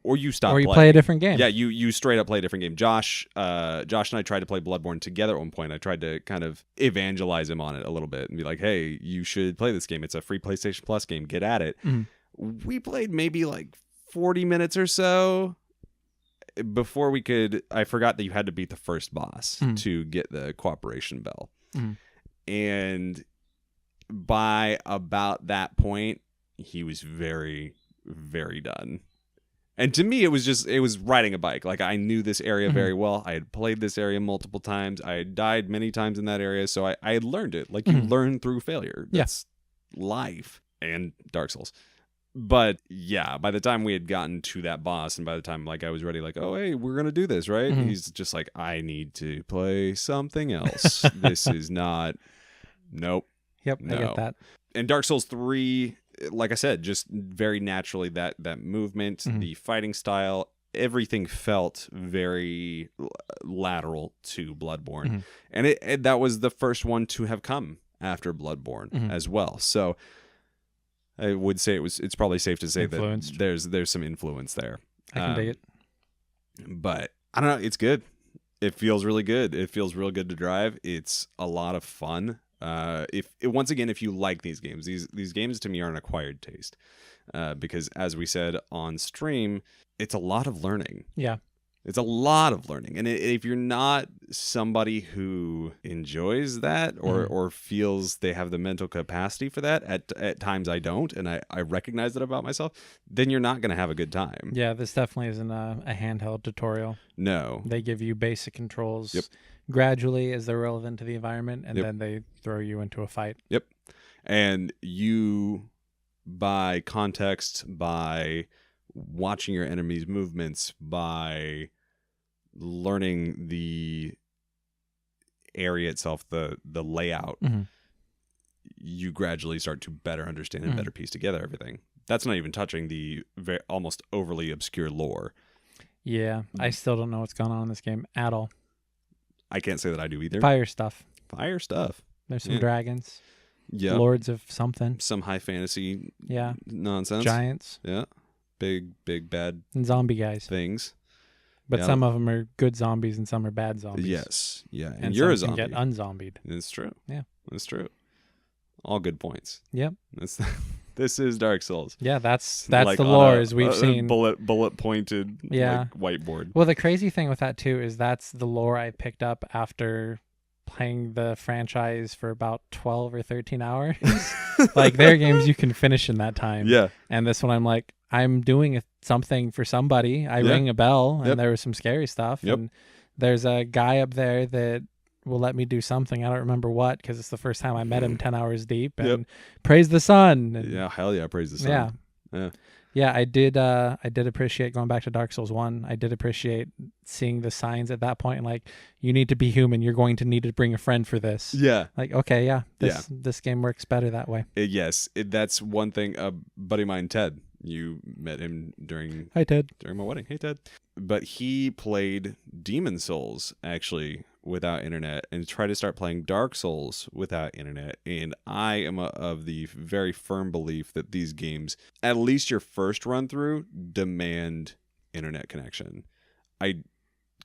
or you stop playing. Play a different game. Yeah, you straight up play a different game. Josh and I tried to play Bloodborne together at one point. I tried to kind of evangelize him on it a little bit and be like, hey, you should play this game. It's a free PlayStation Plus game. Get at it. We played maybe like 40 minutes or so before I forgot that you had to beat the first boss to get the cooperation bell. And by about that point, he was very, very done. And to me, it was riding a bike. Like I knew this area very well. I had played this area multiple times. I had died many times in that area. So I had learned it. Like you learn through failure. That's life and Dark Souls. But yeah, by the time we had gotten to that boss and by the time like I was ready, like, oh, hey, we're going to do this, right? He's just like, I need to play something else. This is not, nope. Yep, no. I get that. And Dark Souls 3, like I said, just very naturally that movement, the fighting style, everything felt very lateral to Bloodborne. And that was the first one to have come after Bloodborne as well. So I would say it's probably safe to say that there's some influence there. I can dig it. But I don't know, it's good. It feels really good. It feels real good to drive. It's a lot of fun. If you like these games, these games to me are an acquired taste, because as we said on stream, it's a lot of learning. Yeah. It's a lot of learning. And if you're not somebody who enjoys that or feels they have the mental capacity for that, at times I don't, and I recognize that about myself, then you're not going to have a good time. Yeah, this definitely isn't a handheld tutorial. No. They give you basic controls gradually as they're relevant to the environment, and then they throw you into a fight. Yep. And you, by context, by watching your enemy's movements, by learning the area itself, the layout, you gradually start to better understand and better piece together everything. That's not even touching the almost overly obscure lore. Yeah, I still don't know what's going on in this game at all. I can't say that I do either. Fire stuff. There's some dragons. Yeah. Lords of something. Some high fantasy nonsense. Giants. Yeah. Big bad and zombie guys. Things. But some of them are good zombies and some are bad zombies. Yes. Yeah. And you're a some zombie. can get unzombied. It's true. Yeah. It's true. All good points. Yep. This is Dark Souls. Yeah, that's like the lore as we've seen. Bullet pointed like whiteboard. Well, the crazy thing with that too is that's the lore I picked up after playing the franchise for about 12 or 13 hours. Like their games you can finish in that time. Yeah. And this one I'm like, I'm doing something for somebody. I ring a bell and there was some scary stuff. And there's a guy up there that will let me do something. I don't remember what, because it's the first time I met him 10 hours deep. And praise the sun. And yeah, hell yeah, praise the sun. Yeah, I did appreciate going back to Dark Souls 1. I did appreciate seeing the signs at that point, like, you need to be human. You're going to need to bring a friend for this. Yeah. Like, okay, this game works better that way. That's one thing. A buddy of mine, Ted, you met him during Hi, Ted. During my wedding. Hey, Ted. But he played Demon Souls, actually, without internet, and tried to start playing Dark Souls without internet. And I am of the very firm belief that these games, at least your first run through, demand internet connection. I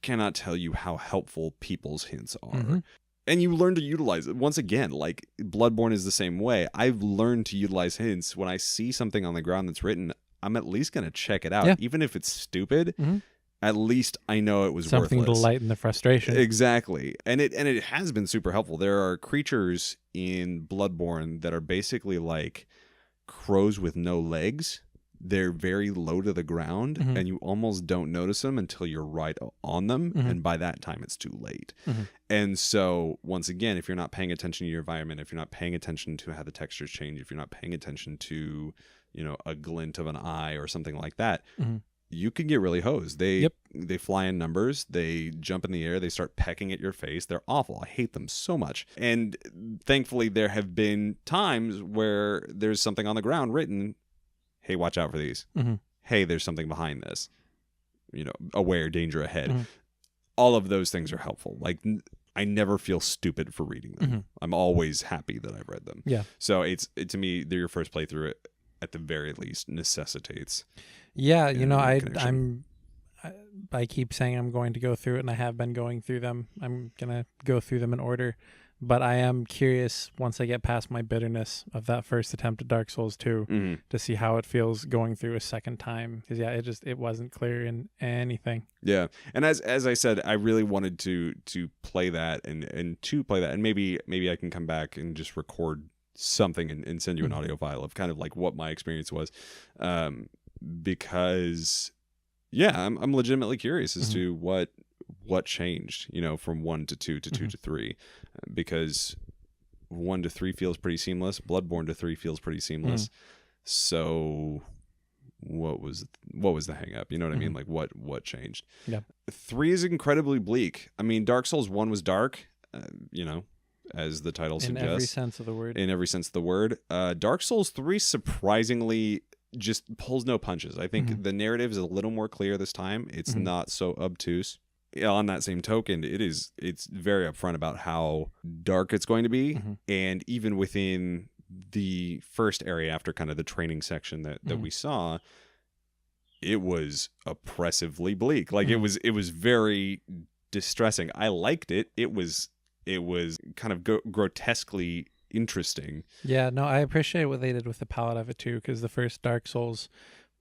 cannot tell you how helpful people's hints are. And you learn to utilize it. Once again, like Bloodborne is the same way. I've learned to utilize hints. When I see something on the ground that's written, I'm at least going to check it out. Even if it's stupid, at least I know it was something worthless. To lighten the frustration. Exactly. And it has been super helpful. There are creatures in Bloodborne that are basically like crows with no legs. They're very low to the ground, and you almost don't notice them until you're right on them, and by that time it's too late. And so, once again, if you're not paying attention to your environment, if you're not paying attention to how the textures change, if you're not paying attention to, a glint of an eye or something like that, you can get really hosed. They fly in numbers, they jump in the air, they start pecking at your face. They're awful. I hate them so much. And thankfully there have been times where there's something on the ground written, hey, watch out for these. Mm-hmm. Hey, there's something behind this. Aware, danger ahead. Mm-hmm. All of those things are helpful. Like, I never feel stupid for reading them. Mm-hmm. I'm always happy that I've read them. Yeah. So to me, they're your first playthrough. At the very least, necessitates. Yeah, I keep saying I'm going to go through it, and I have been going through them. I'm gonna go through them in order, but I am curious once I get past my bitterness of that first attempt at Dark Souls 2 to see how it feels going through a second time. Because it wasn't clear in anything. Yeah, and as I said, I really wanted to play that and to play that, and maybe I can come back and just record something and send you an audio file of kind of like what my experience was, because I'm legitimately curious as to what changed, from 1 to 2 to 2 to 3, because 1 to 3 feels pretty seamless. Bloodborne to 3 feels pretty seamless. So what was the hang up? You know what I mean? Like what changed? Yeah. 3 is incredibly bleak. I mean, Dark Souls 1 was dark, as the title suggests. In every sense of the word. In every sense of the word. Dark Souls 3 surprisingly just pulls no punches. I think the narrative is a little more clear this time. It's not so obtuse. On that same token, it's very upfront about how dark it's going to be. And even within the first area, after kind of the training section that we saw, it was oppressively bleak. Like it was very distressing. I liked it. It was kind of grotesquely interesting. Yeah, no, I appreciate what they did with the palette of it too, because the first Dark Souls,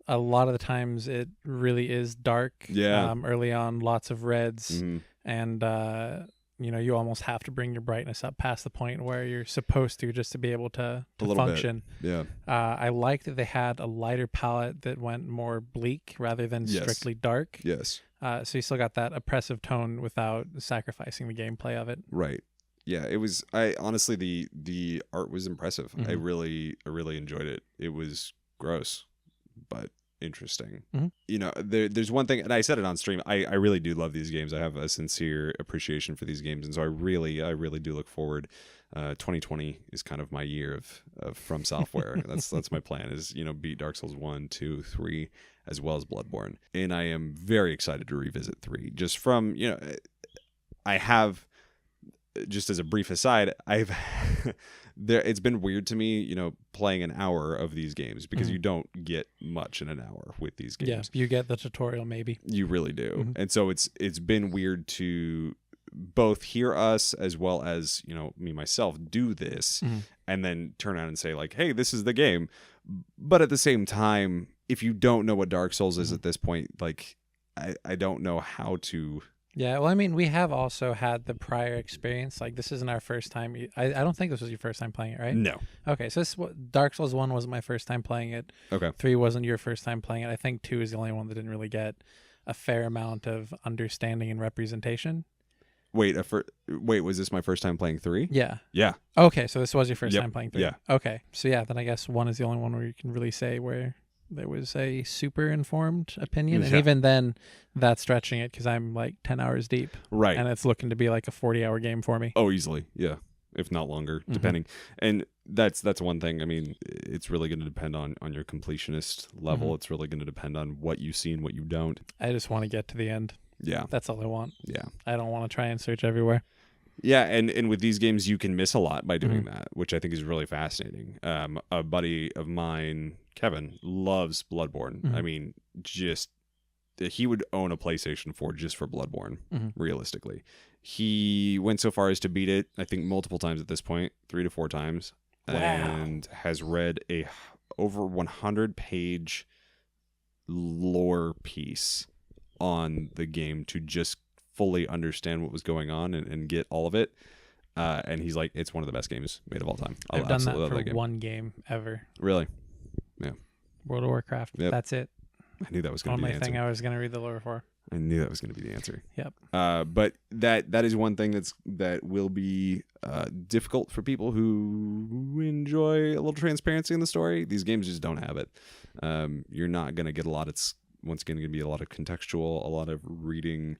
a lot of the times it really is dark. Yeah. Early on, lots of reds, and you almost have to bring your brightness up past the point where you're supposed to, just to be able to function. Bit. Yeah. I like that they had a lighter palette that went more bleak rather than strictly dark. Yes. So you still got that oppressive tone without sacrificing the gameplay of it. Right. Yeah, it was. I honestly, the art was impressive. I really enjoyed it. It was gross, but interesting. There's one thing, and I said it on stream. I really do love these games. I have a sincere appreciation for these games, and so I really do look forward. 2020 is kind of my year of From Software. that's my plan. Is beat Dark Souls 1, 2, 3, as well as Bloodborne, and I am very excited to revisit 3. Just from I have. Just as a brief aside, it's been weird to me, playing an hour of these games, because you don't get much in an hour with these games. Yeah, you get the tutorial maybe. You really do. And so it's been weird to both hear us as well as, me myself do this and then turn around and say like, hey, this is the game. But at the same time, if you don't know what Dark Souls is at this point, like I don't know how to. Yeah, well, I mean, we have also had the prior experience. Like, this isn't our first time. I don't think this was your first time playing it, right? No. Okay, so Dark Souls 1 wasn't my first time playing it. Okay. 3 wasn't your first time playing it. I think 2 is the only one that didn't really get a fair amount of understanding and representation. Wait, was this my first time playing 3? Yeah. Yeah. Okay, so this was your first time playing 3. Yeah. Okay, so yeah, then I guess 1 is the only one where you can really say where there was a super informed opinion. And even then, that's stretching it, because I'm like 10 hours deep. Right. And it's looking to be like a 40-hour game for me. Oh, easily. Yeah. If not longer, depending. And that's one thing. I mean, it's really going to depend on your completionist level. It's really going to depend on what you see and what you don't. I just want to get to the end. Yeah. That's all I want. Yeah. I don't want to try and search everywhere. Yeah, and with these games, you can miss a lot by doing that, which I think is really fascinating. A buddy of mine, Kevin, loves Bloodborne. I mean, he would own a PlayStation 4 just for Bloodborne, realistically. He went so far as to beat it, I think, multiple times at this point, 3 to 4 times, and has read a over 100-page lore piece on the game to just fully understand what was going on and get all of it. And he's like, it's one of the best games made of all time. I've done that for one game ever. Really? Yeah. World of Warcraft. Yep. That's it. I knew that was going to be the answer. One thing I was going to read the lore for. I knew that was going to be the answer. Yep. But that is one thing that will be difficult for people who enjoy a little transparency in the story. These games just don't have it. You're not going to get a lot once again going to be a lot of contextual, a lot of reading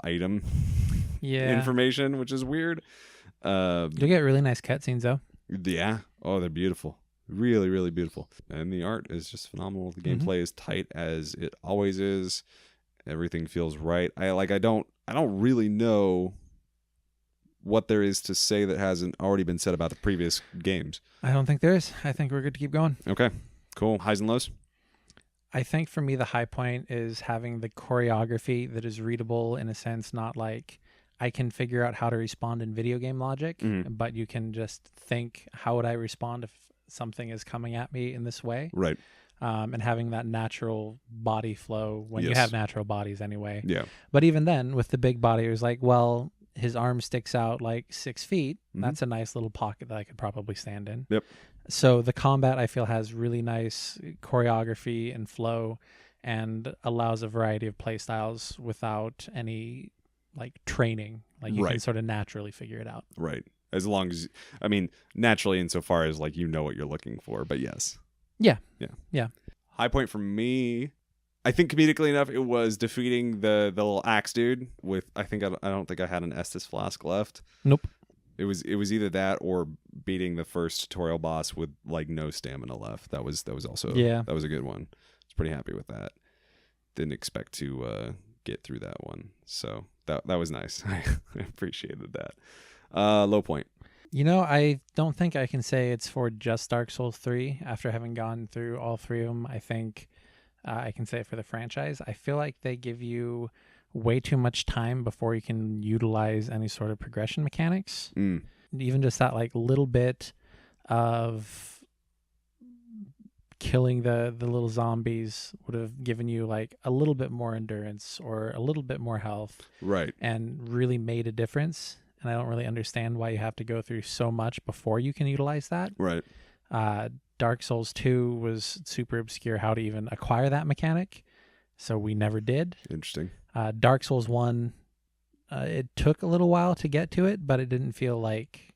item information, which is weird. You get really nice cutscenes though. Yeah. Oh, they're beautiful. Really, really beautiful. And the art is just phenomenal. The gameplay is tight as it always is. Everything feels right. I don't really know what there is to say that hasn't already been said about the previous games. I don't think there is. I think we're good to keep going. Okay. Cool. Highs and lows? I think for me the high point is having the choreography that is readable in a sense, not like I can figure out how to respond in video game logic, but you can just think, how would I respond if something is coming at me in this way? Right. And having that natural body flow when you have natural bodies anyway. Yeah. But even then, with the big body, it was like, well, his arm sticks out like 6 feet. That's a nice little pocket that I could probably stand in. Yep. So the combat, I feel, has really nice choreography and flow and allows a variety of play styles without any like training. Like you can sort of naturally figure it out. Right. As long as, I mean, naturally insofar as like you know what you're looking for, but yes. Yeah. Yeah. Yeah. High point for me, I think comedically enough, it was defeating the little axe dude with, I don't think I had an Estus flask left. Nope. It was either that or beating the first tutorial boss with like no stamina left. That was also that was a good one. I was pretty happy with that. Didn't expect to get through that one. So that was nice. I appreciated that. Low point. I don't think I can say it's for just Dark Souls 3 after having gone through all 3 of them. I think I can say it for the franchise. I feel like they give you way too much time before you can utilize any sort of progression mechanics. Even just that like little bit of killing the little zombies would have given you like a little bit more endurance or a little bit more health. Right. And really made a difference. And I don't really understand why you have to go through so much before you can utilize that. Right. Dark Souls 2 was super obscure how to even acquire that mechanic. So we never did. Interesting. Dark Souls 1, it took a little while to get to it, but it didn't feel like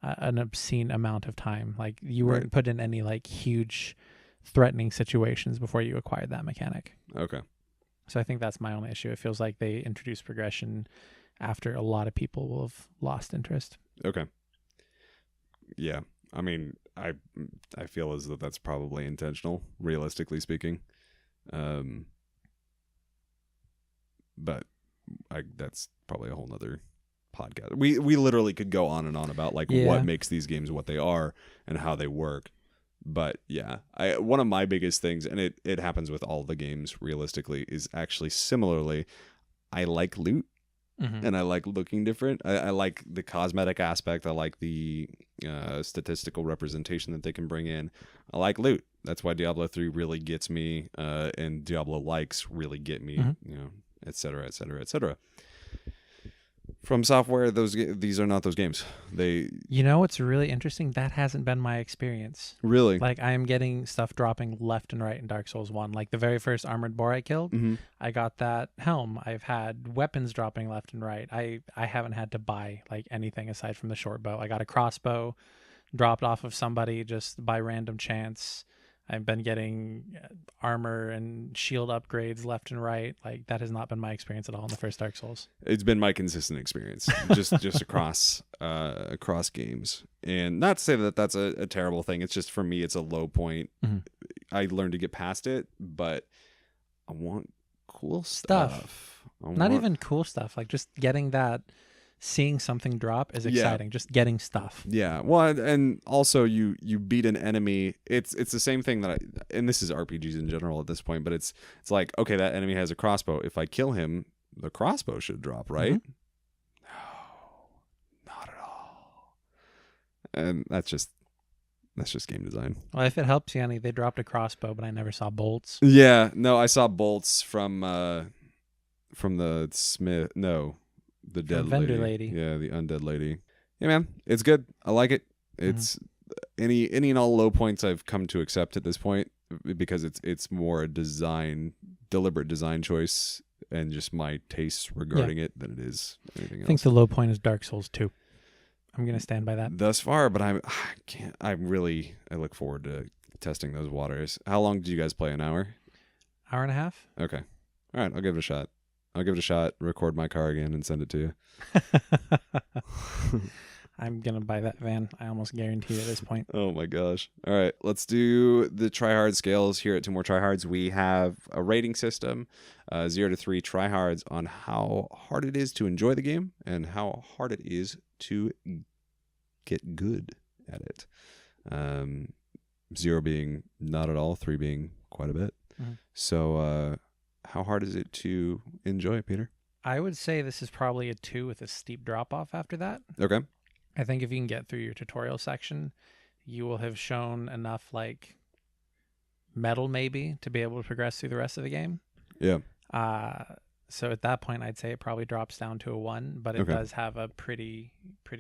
an obscene amount of time. Like you weren't put in any like huge threatening situations before you acquired that mechanic. Okay. So I think that's my only issue. It feels like they introduced progression after a lot of people will have lost interest. Okay. Yeah. I mean, I feel as though that's probably intentional, realistically speaking. But that's probably a whole nother podcast. We literally could go on and on about like what makes these games what they are and how they work. But yeah, one of my biggest things, and it happens with all the games realistically, is actually similarly, I like loot. And I like looking different. I like the cosmetic aspect. I like the statistical representation that they can bring in. I like loot. That's why Diablo 3 really gets me, and Diablo likes really get me, et cetera, et cetera, et cetera. From Software, these are not those games. What's really interesting? That hasn't been my experience. Really? Like I am getting stuff dropping left and right in Dark Souls 1. Like the very first armored boar I killed, I got that helm. I've had weapons dropping left and right. I haven't had to buy like anything aside from the short bow. I got a crossbow dropped off of somebody just by random chance. I've been getting armor and shield upgrades left and right. Like that has not been my experience at all in the first Dark Souls. It's been my consistent experience, just across games. And not to say that that's a terrible thing. It's just for me, it's a low point. I learned to get past it, but I want cool stuff. Not even cool stuff. Like just getting that. Seeing something drop is exciting. Just getting stuff. Yeah. Well, and also you beat an enemy. It's the same thing and this is RPGs in general at this point, but it's like, okay, that enemy has a crossbow. If I kill him, the crossbow should drop, right? No, not at all. And that's just game design. Well, if it helps you any, they dropped a crossbow, but I never saw bolts. Yeah. No, I saw bolts from the smith. No. The dead lady. Yeah, the undead lady. Yeah, man, it's good. I like it. It's any and all low points I've come to accept at this point because it's more a deliberate design choice and just my tastes regarding it than it is anything else. I think the low point is Dark Souls 2. I'm gonna stand by that thus far, but I look forward to testing those waters. How long did you guys play? An hour? Hour and a half. Okay. All right, I'll give it a shot. Record my car again, and send it to you. I'm gonna buy that van. I almost guarantee it at this point. Oh my gosh. All right, let's do the tryhard scales here at Two More Tryhards. We have a rating system, 0 to 3 tryhards on how hard it is to enjoy the game and how hard it is to get good at it. 0 being not at all, 3 being quite a bit. Mm-hmm. So how hard is it to enjoy, Peter? I would say this is probably a 2 with a steep drop off after that. Okay. I think if you can get through your tutorial section, you will have shown enough like metal maybe to be able to progress through the rest of the game. Yeah. So at that point, I'd say it probably drops down to a 1, but it does have a pretty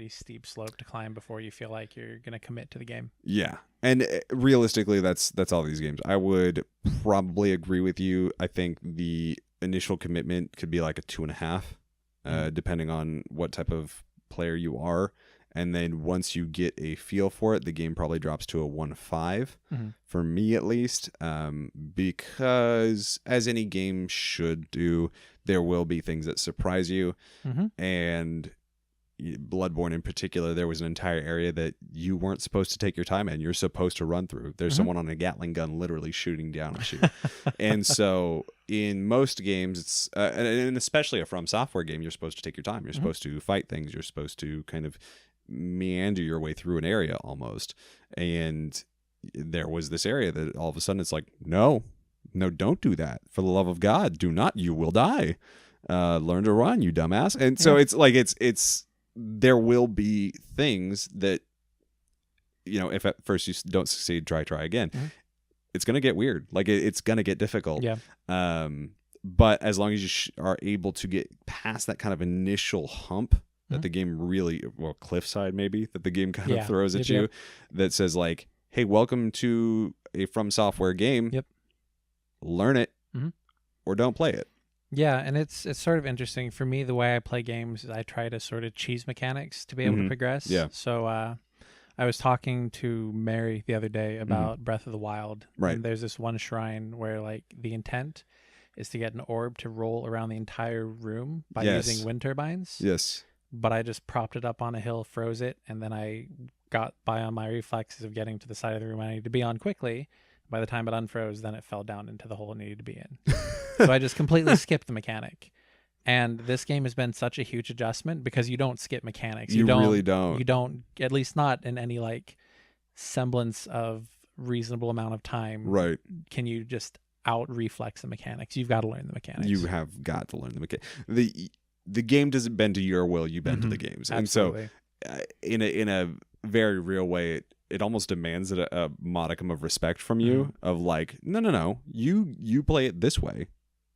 steep slope to climb before you feel like you're going to commit to the game. Yeah. And realistically, that's all these games. I would probably agree with you. I think the initial commitment could be like a 2.5, depending on what type of player you are. And then once you get a feel for it, the game probably drops to a 1.5 for me at least, because as any game should do, there will be things that surprise you. And Bloodborne in particular, there was an entire area that you weren't supposed to take your time in. You're supposed to run through. There's someone on a Gatling gun literally shooting down at you. And so in most games, it's and especially a From Software game, you're supposed to take your time. You're supposed to fight things. You're supposed to kind of meander your way through an area almost. And there was this area that all of a sudden it's like, no, don't do that. For the love of God, do not. You will die. Learn to run, you dumbass. And so it's like it's there will be things that, you know, if at first you don't succeed, try again. It's going to get weird. Like it's going to get difficult. Yeah. But as long as you are able to get past that kind of initial hump that the game really, well, cliffside maybe, that the game kind of throws at you, that says like, hey, welcome to a From Software game. Yep. Learn it or don't play it. Yeah, and it's sort of interesting. For me, the way I play games is I try to sort of cheese mechanics to be able to progress. Yeah. So I was talking to Mary the other day about Breath of the Wild. Right. And there's this one shrine where like the intent is to get an orb to roll around the entire room by using wind turbines. Yes. But I just propped it up on a hill, froze it, and then I got by on my reflexes of getting to the side of the room I needed to be on quickly. By the time it unfroze, then it fell down into the hole it needed to be in. So I just completely skipped the mechanic. And this game has been such a huge adjustment because you don't skip mechanics. You really don't. You don't, at least not in any like semblance of reasonable amount of time. Right. Can you just out reflex the mechanics? You've got to learn the mechanics. You have got to learn the mechanics. The game doesn't bend to your will. You bend to the game's. Absolutely. And so in a very real way, it almost demands a modicum of respect from you of like, no, you play it this way.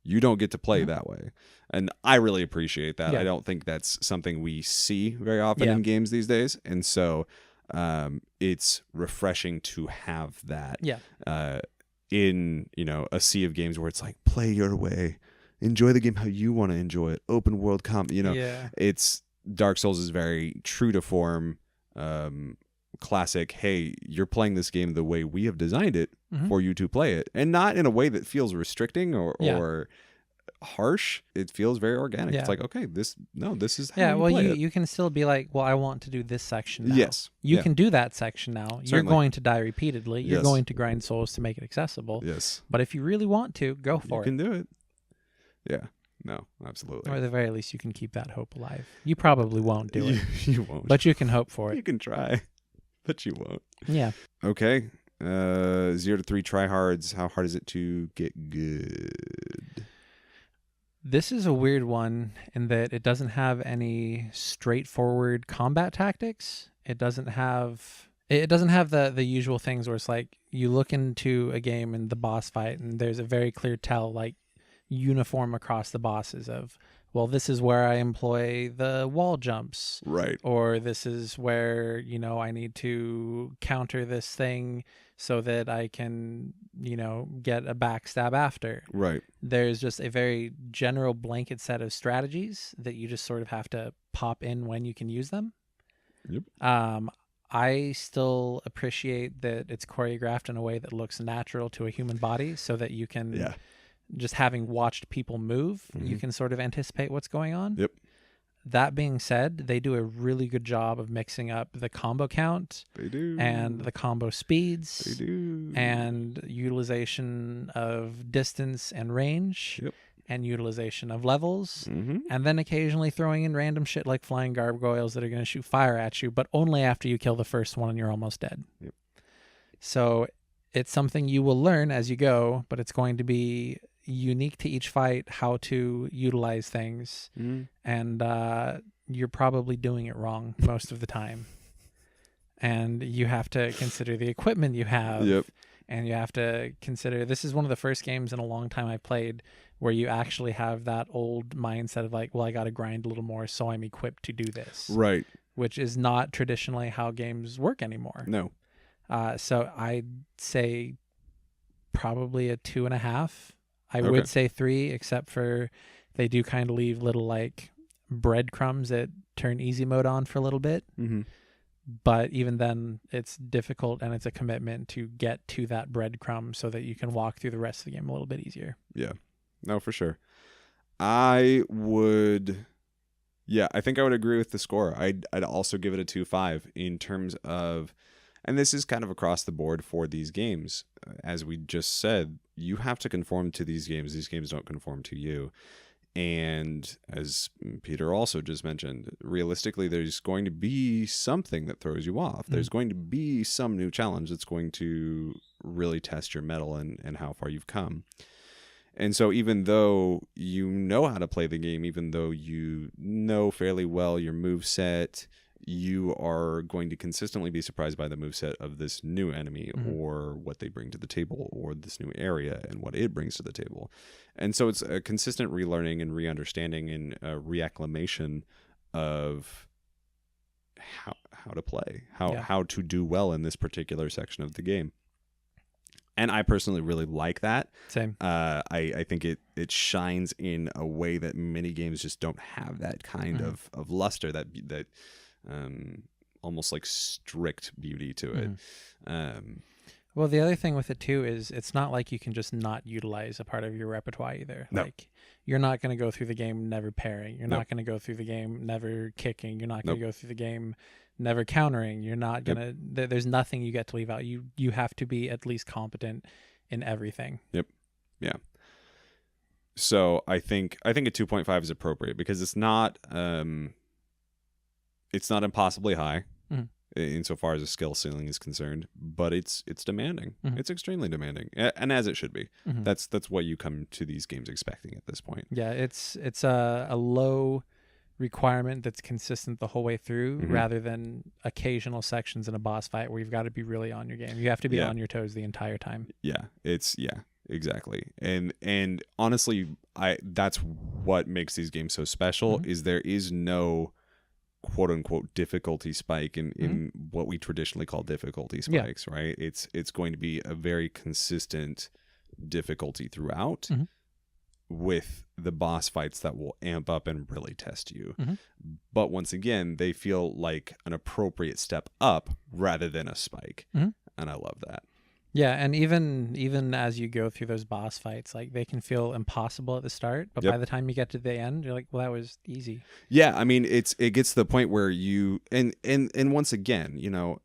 You don't get to play that way. And I really appreciate that. Yeah. I don't think that's something we see very often in games these days. And so it's refreshing to have that in, you know, a sea of games where it's like, play your way. Enjoy the game how you want to enjoy it. Open world you know, it's Dark Souls is very true to form. Classic, hey, you're playing this game the way we have designed it for you to play it, and not in a way that feels restricting or harsh. It feels very organic. It's like, okay, this is how you play it. You can still be like, well, I want to do this section now. Yes. You can do that section now. Certainly. You're going to die repeatedly. You're going to grind souls to make it accessible. Yes. But if you really want to, go for it. You can do it. Yeah. No, absolutely. Or at the very least, you can keep that hope alive. You probably won't do it. You won't. But you can hope for it. You can try, but you won't. Yeah. Okay. 0 to 3 tryhards. How hard is it to get good? This is a weird one in that it doesn't have any straightforward combat tactics. It doesn't have the usual things where it's like you look into a game and the boss fight and there's a very clear tell, like uniform across the bosses of, well, this is where I employ the wall jumps. Right. Or this is where, you know, I need to counter this thing so that I can, you know, get a backstab after. Right. There's just a very general blanket set of strategies that you just sort of have to pop in when you can use them. Yep. I still appreciate that it's choreographed in a way that looks natural to a human body so that you can just having watched people move, you can sort of anticipate what's going on. Yep. That being said, they do a really good job of mixing up the combo count. They do. And the combo speeds. They do. And utilization of distance and range. Yep. And utilization of levels. And then occasionally throwing in random shit like flying gargoyles that are going to shoot fire at you, but only after you kill the first one and you're almost dead. Yep. So it's something you will learn as you go, but it's going to be unique to each fight how to utilize things. And you're probably doing it wrong most of the time. And you have to consider the equipment you have. Yep. And you have to consider, this is one of the first games in a long time I played where you actually have that old mindset of like, well, I got to grind a little more so I'm equipped to do this. Right. Which is not traditionally how games work anymore. No. So I'd say probably a 2.5. I would say 3, except for they do kind of leave little like breadcrumbs that turn easy mode on for a little bit. But even then, it's difficult and it's a commitment to get to that breadcrumb so that you can walk through the rest of the game a little bit easier. Yeah. No, for sure. I think I would agree with the score. I'd also give it a 2.5 in terms of, and this is kind of across the board for these games. As we just said, you have to conform to these games. These games don't conform to you. And as Peter also just mentioned, realistically, there's going to be something that throws you off. There's going to be some new challenge that's going to really test your mettle and how far you've come. And so even though you know how to play the game, even though you know fairly well your moveset, you are going to consistently be surprised by the moveset of this new enemy or what they bring to the table or this new area and what it brings to the table. And so it's a consistent relearning and re-understanding and reacclimation of how to play, how to do well in this particular section of the game. And I personally really like that. Same. I think it shines in a way that many games just don't have that kind of luster, that almost like strict beauty to it. Well, the other thing with it too is it's not like you can just not utilize a part of your repertoire either. No. Like you're not going to go through the game never parrying. You're not going to go through the game never kicking. You're not going to go through the game never countering. You're not going to, there's nothing you get to leave out. You have to be at least competent in everything. Yep. Yeah. So I think a 2.5 is appropriate because it's not impossibly high insofar as the skill ceiling is concerned, but it's demanding. It's extremely demanding, and as it should be. That's what you come to these games expecting at this point. Yeah, it's a low requirement that's consistent the whole way through, rather than occasional sections in a boss fight where you've got to be really on your game. You have to be on your toes the entire time. Exactly. And honestly, that's what makes these games so special is there is no quote unquote difficulty spike in what we traditionally call difficulty spikes, right? It's going to be a very consistent difficulty throughout with the boss fights that will amp up and really test you. But once again, they feel like an appropriate step up rather than a spike. And I love that. Yeah, and even as you go through those boss fights, like they can feel impossible at the start, but by the time you get to the end, you're like, well, that was easy. Yeah, I mean, it gets to the point where you and once again, you know,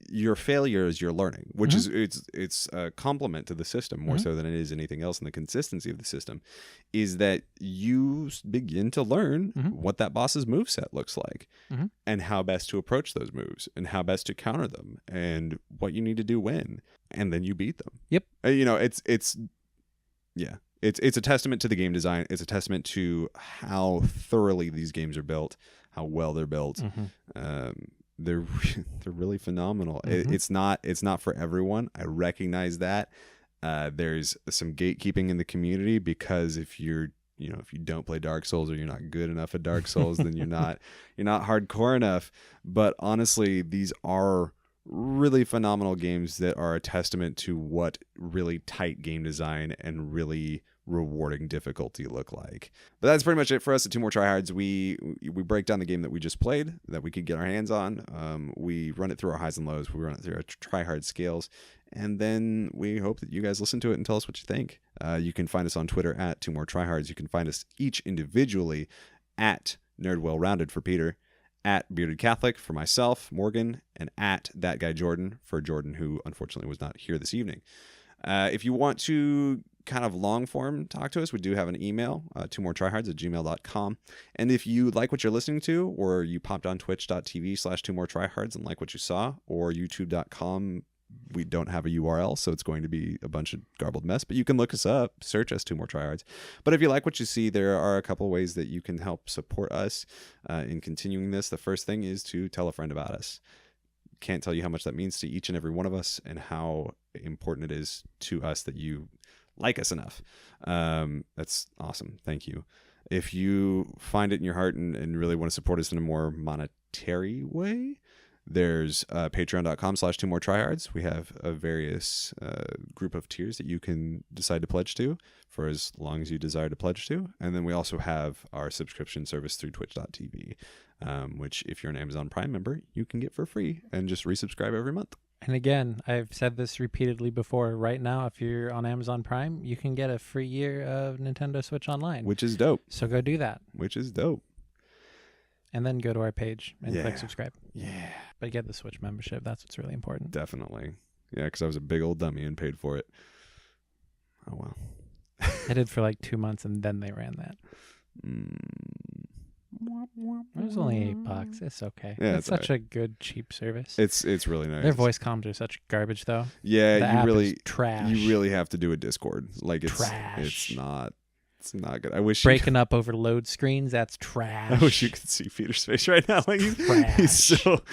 your failure is your learning, which is it's a compliment to the system more so than it is anything else. And the consistency of the system is that you begin to learn what that boss's moveset looks like and how best to approach those moves and how best to counter them and what you need to do when, and then you beat them. Yep. You know, it's a testament to the game design. It's a testament to how thoroughly these games are built, how well they're built. They're really phenomenal. It's not for everyone. I recognize that. There's some gatekeeping in the community because if you don't play Dark Souls or you're not good enough at Dark Souls, then you're not hardcore enough. But honestly, these are really phenomenal games that are a testament to what really tight game design and really rewarding difficulty look like. But that's pretty much it for us at Two More Tryhards. We break down the game that we just played that we could get our hands on. We run it through our highs and lows. We run it through our tryhard scales, and then we hope that you guys listen to it and tell us what you think. You can find us on Twitter at 2moretryhards. You can find us each individually at NerdWellRounded for Peter, at Bearded Catholic for myself, Morgan, and at That Guy Jordan for Jordan, who unfortunately was not here this evening. If you want to kind of long form talk to us, we do have an email, 2moretryhards@gmail.com. And if you like what you're listening to, or you popped on twitch.tv/2moretryhards and like what you saw, or youtube.com, we don't have a URL, so it's going to be a bunch of garbled mess, but you can look us up, search us 2 More Tryhards. But if you like what you see, there are a couple ways that you can help support us in continuing this. The first thing is to tell a friend about us. Can't tell you how much that means to each and every one of us, and how important it is to us that you like us enough. That's awesome. Thank you. If you find it in your heart and really want to support us in a more monetary way, there's patreon.com/2moretryhards. We have a various group of tiers that you can decide to pledge to for as long as you desire to pledge to. And then we also have our subscription service through twitch.tv, which if you're an Amazon Prime member, you can get for free and just resubscribe every month. And again, I've said this repeatedly before. Right now, if you're on Amazon Prime, you can get a free year of Nintendo Switch Online. Which is dope. So go do that. Which is dope. And then go to our page and Yeah. click subscribe. Yeah. But get the Switch membership. That's what's really important. Definitely. Yeah, because I was a big old dummy and paid for it. Oh, well. I did for like 2 months, and then they ran that. It was only $8. It's okay. Yeah, it's such a good, cheap service. It's really nice. Their voice comms are such garbage, though. Yeah, the you app really is trash. You really have to do a Discord. Like it's trash. It's not good. I wish breaking up over load screens. That's trash. I wish you could see Peter's face right now. Like he's so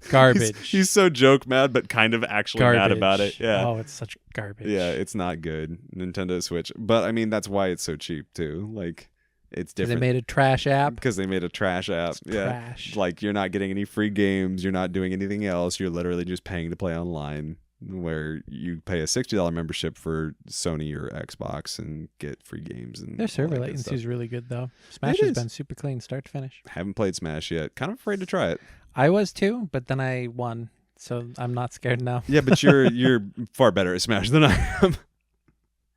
garbage. He's so joke mad, but kind of actually mad about it. Yeah. Oh, it's such garbage. Yeah, it's not good. Nintendo Switch, but I mean that's why it's so cheap too. Like it's different. They made a trash app. Because they made a trash app. It's yeah. trash. Like you're not getting any free games. You're not doing anything else. You're literally just paying to play online. Where you pay a $60 membership for Sony or Xbox and get free games. And their server latency is really good, though. Smash has been super clean, start to finish. Haven't played Smash yet. Kind of afraid to try it. I was too, but then I won, so I'm not scared now. Yeah, but you're far better at Smash than I am.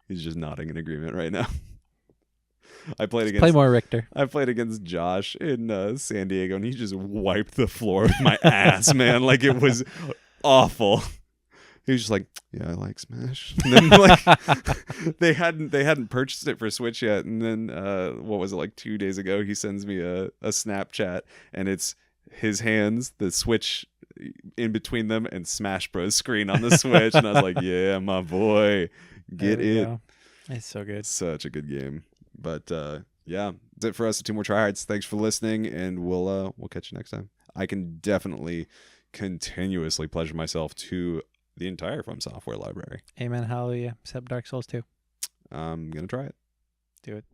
He's just nodding in agreement right now. Play more Richter. I played against Josh in San Diego, and he just wiped the floor with my ass, man. Like it was awful. He was just like, "Yeah, I like Smash." And then like they hadn't purchased it for Switch yet. And then what was it, like 2 days ago? He sends me a Snapchat, and it's his hands, the Switch in between them, and Smash Bros screen on the Switch. And I was like, "Yeah, my boy, get it." Go. It's so good. Such a good game. But yeah, that's it for us at 2 More Tryhards. Thanks for listening, and we'll catch you next time. I can definitely continuously pleasure myself to the entire From Software library. Amen. Hallelujah. Except Dark Souls 2. I'm going to try it. Do it.